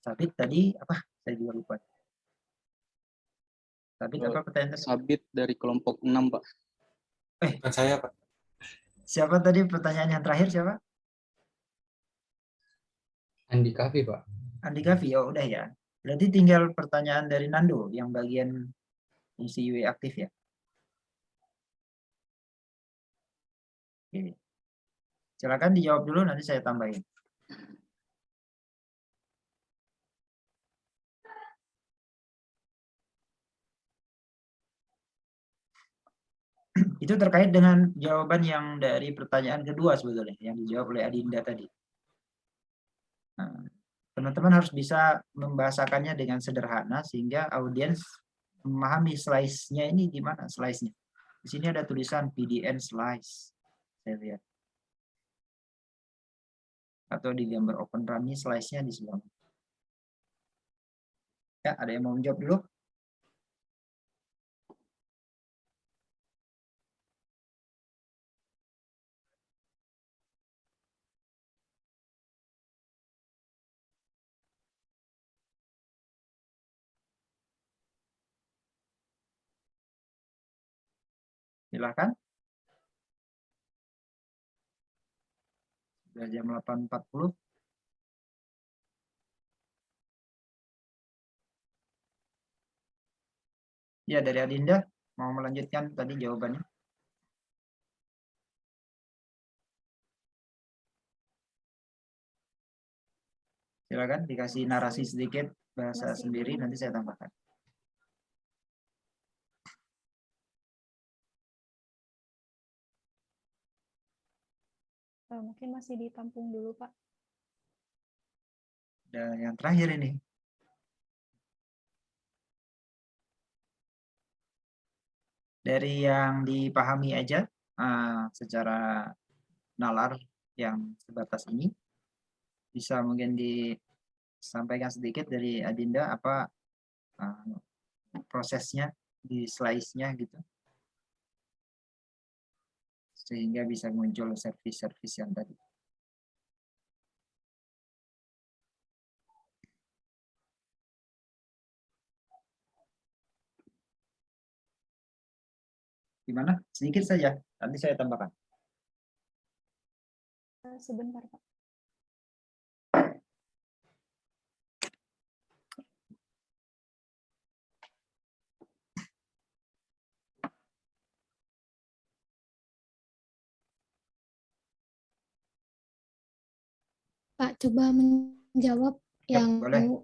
Sabit tadi apa? Saya juga lupa. Sabit apa pertanyaan? Sabit dari kelompok 6, Pak. Bukan saya, Pak. Siapa tadi pertanyaan yang terakhir siapa? Andi Kahfi, Pak. Andi Kahfi, oh udah ya. Berarti tinggal pertanyaan dari Nando yang bagian fungsi UI aktif ya. Oke. Silakan dijawab dulu, nanti saya tambahin. Itu terkait dengan jawaban yang dari pertanyaan kedua sebetulnya, yang dijawab oleh Adinda tadi. Teman-teman harus bisa membahasakannya dengan sederhana sehingga audiens memahami slice-nya ini gimana slice-nya. Di sini ada tulisan PDN slice. Saya lihat. Atau di gambar open run ini slice-nya di sebelah. Ya, ada yang mau menjawab dulu? Silakan. Sudah jam 8.40. Ya, dari Adinda mau melanjutkan tadi jawabannya. Silakan dikasih narasi sedikit bahasa sendiri, nanti saya tambahkan. Mungkin masih ditampung dulu, Pak. Dan yang terakhir ini. Dari yang dipahami aja secara nalar yang sebatas ini, bisa mungkin disampaikan sedikit dari Adinda apa prosesnya di slice-nya gitu, sehingga bisa muncul servis-servis yang tadi. Gimana? Sedikit saja, nanti saya tambahkan. Sebentar, Pak. Pak, coba menjawab yang boleh.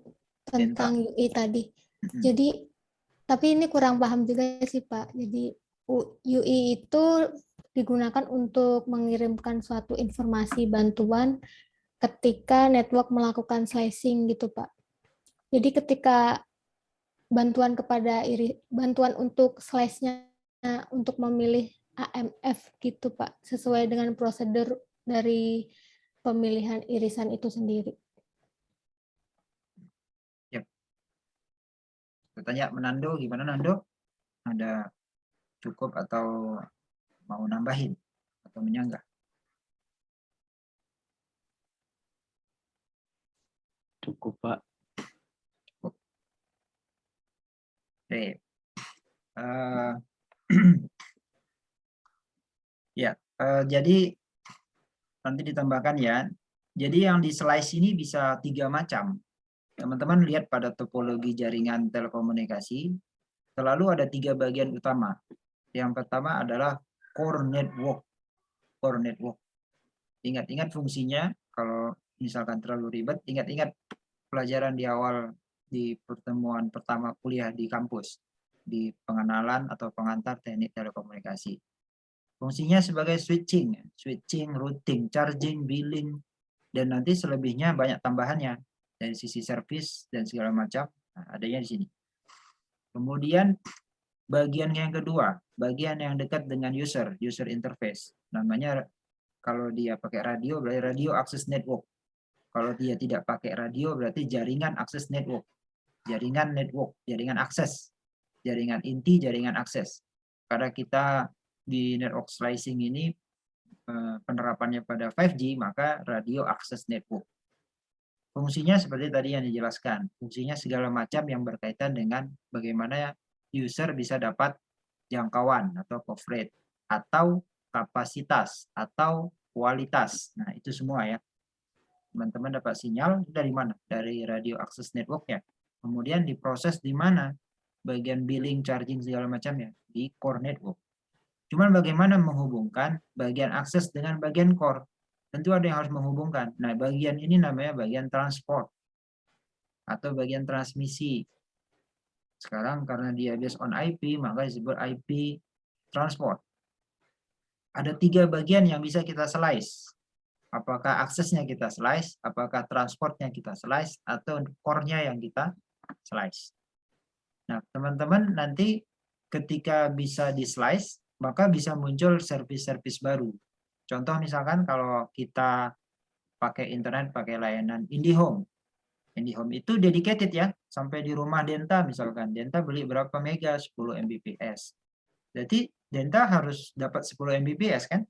tentang UI tadi. Jadi, tapi ini kurang paham juga sih, Pak. Jadi, UI itu digunakan untuk mengirimkan suatu informasi bantuan ketika network melakukan slicing gitu, Pak. Jadi ketika bantuan untuk slice-nya untuk memilih AMF gitu, Pak, sesuai dengan prosedur dari pemilihan irisan itu sendiri. Yep. Bertanya Nando, gimana Nando? Ada cukup atau mau nambahin atau menyanggah? Cukup, Pak. Cukup. Oke. Ya, jadi nanti ditambahkan ya. Jadi yang di slice ini bisa 3 macam. Teman-teman lihat pada topologi jaringan telekomunikasi, selalu ada 3 bagian utama. Yang pertama adalah core network. Core network. Ingat-ingat fungsinya, kalau misalkan terlalu ribet, ingat-ingat pelajaran di awal di pertemuan pertama kuliah di kampus, di pengenalan atau pengantar teknik telekomunikasi. Fungsinya sebagai switching, routing, charging, billing, dan nanti selebihnya banyak tambahannya dari sisi service dan segala macam. Nah, adanya di sini. Kemudian bagian yang kedua, bagian yang dekat dengan user interface. Namanya kalau dia pakai radio berarti radio access network. Kalau dia tidak pakai radio berarti jaringan akses network. Jaringan network, jaringan akses. Jaringan inti, jaringan akses. Karena kita di network slicing ini penerapannya pada 5G, maka radio access network. Fungsinya seperti tadi yang dijelaskan. Fungsinya segala macam yang berkaitan dengan bagaimana user bisa dapat jangkauan atau coverage, atau kapasitas, atau kualitas. Nah, itu semua ya. Teman-teman dapat sinyal dari mana? Dari radio access network ya. Kemudian diproses di mana? Bagian billing, charging, segala macamnya. Di core network. Cuman bagaimana menghubungkan bagian akses dengan bagian core? Tentu ada yang harus menghubungkan. Nah, bagian ini namanya bagian transport. Atau bagian transmisi. Sekarang karena dia based on IP, maka disebut IP transport. Ada 3 bagian yang bisa kita slice. Apakah aksesnya kita slice, apakah transportnya kita slice, atau core-nya yang kita slice. Nah, teman-teman nanti ketika bisa di slice, maka bisa muncul service-service baru. Contoh misalkan kalau kita pakai internet, pakai layanan IndiHome. IndiHome itu dedicated ya, sampai di rumah Denta misalkan. Denta beli berapa mega? 10 Mbps. Jadi Denta harus dapat 10 Mbps kan?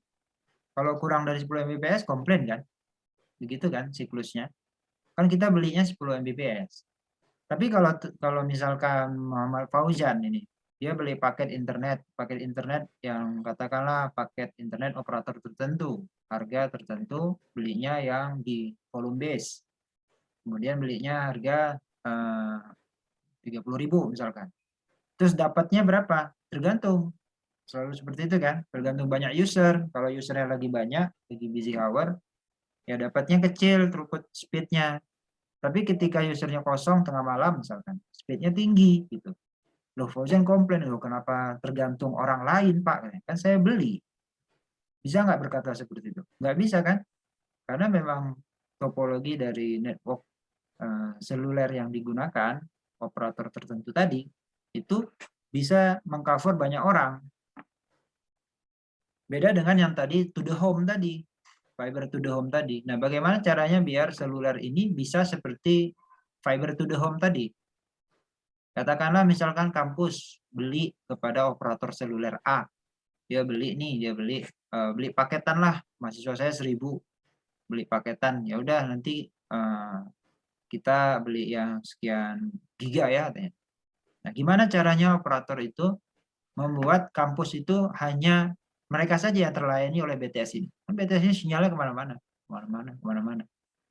Kalau kurang dari 10 Mbps komplain kan? Begitu kan siklusnya. Kan kita belinya 10 Mbps. Tapi kalau misalkan Muhammad Fauzan ini, dia beli paket internet yang katakanlah paket internet operator tertentu, harga tertentu, belinya yang di volume base. Kemudian belinya harga 30.000 misalkan. Terus dapatnya berapa? Tergantung. Selalu seperti itu kan, tergantung banyak user. Kalau usernya lagi banyak, lagi busy hour, ya dapatnya kecil throughput speednya. Tapi ketika usernya kosong tengah malam misalkan, speednya tinggi gitu. Loh, Fauzan komplain, loh kenapa tergantung orang lain Pak? Kan saya beli. Bisa nggak berkata seperti itu? Nggak bisa kan? Karena memang topologi dari network seluler yang digunakan, operator tertentu tadi, itu bisa mengcover banyak orang. Beda dengan yang tadi to the home tadi, fiber to the home tadi. Nah, bagaimana caranya biar seluler ini bisa seperti fiber to the home tadi? Katakanlah misalkan kampus beli kepada operator seluler A. Dia beli beli paketan lah, mahasiswa saya 1000 beli paketan. Ya udah nanti kita beli yang sekian giga ya katanya. Nah, gimana caranya operator itu membuat kampus itu hanya mereka saja yang terlayani oleh BTS ini. Kan BTS ini sinyalnya kemana-mana.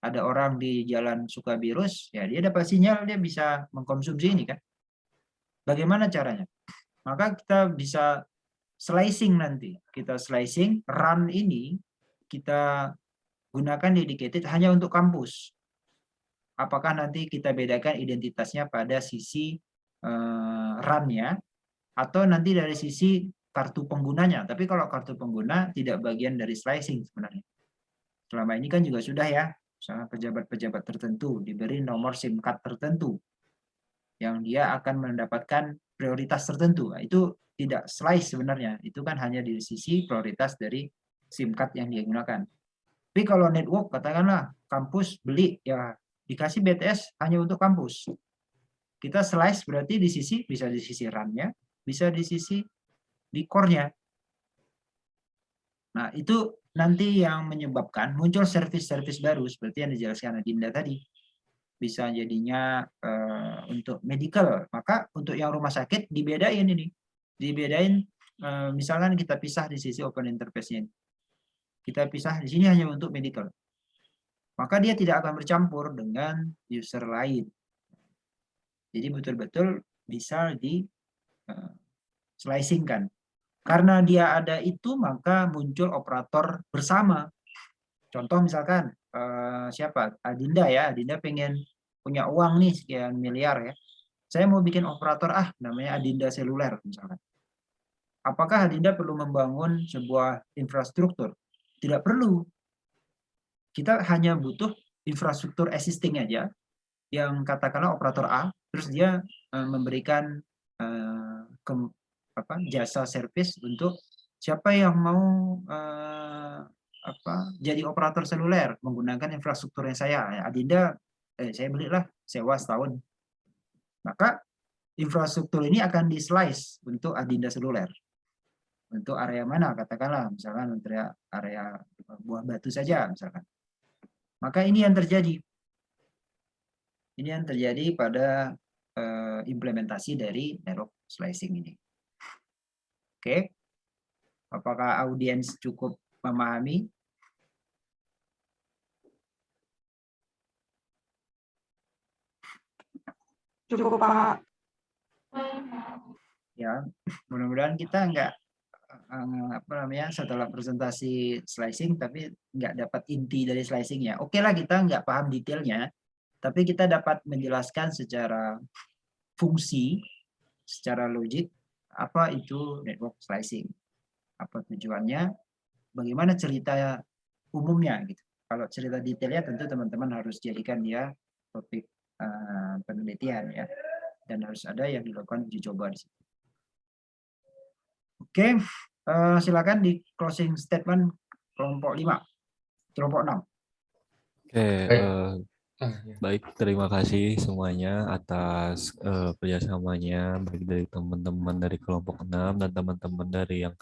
Ada orang di Jalan Sukabirus, ya dia dapat sinyal, dia bisa mengkonsumsi ini kan. Bagaimana caranya? Maka kita bisa slicing nanti. Kita slicing, run ini kita gunakan dedicated hanya untuk kampus. Apakah nanti kita bedakan identitasnya pada sisi run-nya, atau nanti dari sisi kartu penggunanya. Tapi kalau kartu pengguna tidak bagian dari slicing sebenarnya. Selama ini kan juga sudah ya, misalnya pejabat-pejabat tertentu diberi nomor SIM card tertentu yang dia akan mendapatkan prioritas tertentu. Nah, itu tidak slice sebenarnya. Itu kan hanya di sisi prioritas dari SIM card yang dia gunakan. Tapi kalau network, katakanlah kampus beli, ya dikasih BTS hanya untuk kampus. Kita slice berarti di sisi, bisa di sisi run-nya, bisa di sisi di core-nya. Nah, itu nanti yang menyebabkan muncul service-service baru seperti yang dijelaskan Adinda tadi. Bisa jadinya untuk medical, maka untuk yang rumah sakit dibedain ini. Dibedain misalkan kita pisah di sisi open interface-nya. Kita pisah di sini hanya untuk medical. Maka dia tidak akan bercampur dengan user lain. Jadi betul-betul bisa slicing kan. Karena dia ada itu, maka muncul operator bersama. Contoh misalkan siapa? Adinda ya, Adinda pengen punya uang nih sekian miliar ya. Saya mau bikin operator namanya Adinda Seluler misalkan. Apakah Adinda perlu membangun sebuah infrastruktur? Tidak perlu. Kita hanya butuh infrastruktur existing aja, yang katakanlah operator A, terus dia memberikan jasa service untuk siapa yang mau jadi operator seluler menggunakan infrastrukturnya saya. Adinda, saya belilah sewa setahun. Maka infrastruktur ini akan di-slice untuk Adinda Seluler. Untuk area mana? Katakanlah misalkan untuk area Buah Batu saja misalkan. Maka ini yang terjadi. Ini yang terjadi pada implementasi dari network slicing ini. Oke. Apakah audiens cukup memahami? Cukup, Pak. Ya, mudah-mudahan kita nggak setelah presentasi slicing tapi nggak dapat inti dari slicingnya. Oke lah, kita nggak paham detailnya, tapi kita dapat menjelaskan secara fungsi, secara logik apa itu network slicing, apa tujuannya, bagaimana cerita umumnya gitu. Kalau cerita detailnya tentu teman-teman harus jadikan dia topik penelitian ya, dan harus ada yang dilakukan uji coba di situ. Oke, silakan di closing statement kelompok 5, kelompok 6. Oke, baik, terima kasih semuanya atas kerjasamanya, baik dari teman-teman dari kelompok 6 dan teman-teman dari yang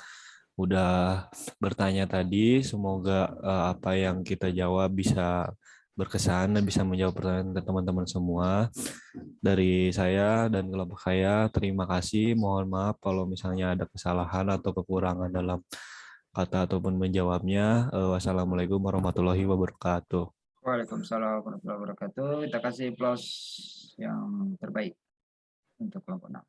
udah bertanya tadi. Semoga apa yang kita jawab bisa berkesan dan bisa menjawab pertanyaan teman-teman semua. Dari saya dan kelompok saya, terima kasih. Mohon maaf kalau misalnya ada kesalahan atau kekurangan dalam kata ataupun menjawabnya. Wassalamualaikum warahmatullahi wabarakatuh. Waalaikumsalam warahmatullahi wabarakatuh. Kita kasih plus yang terbaik untuk kelompok 6.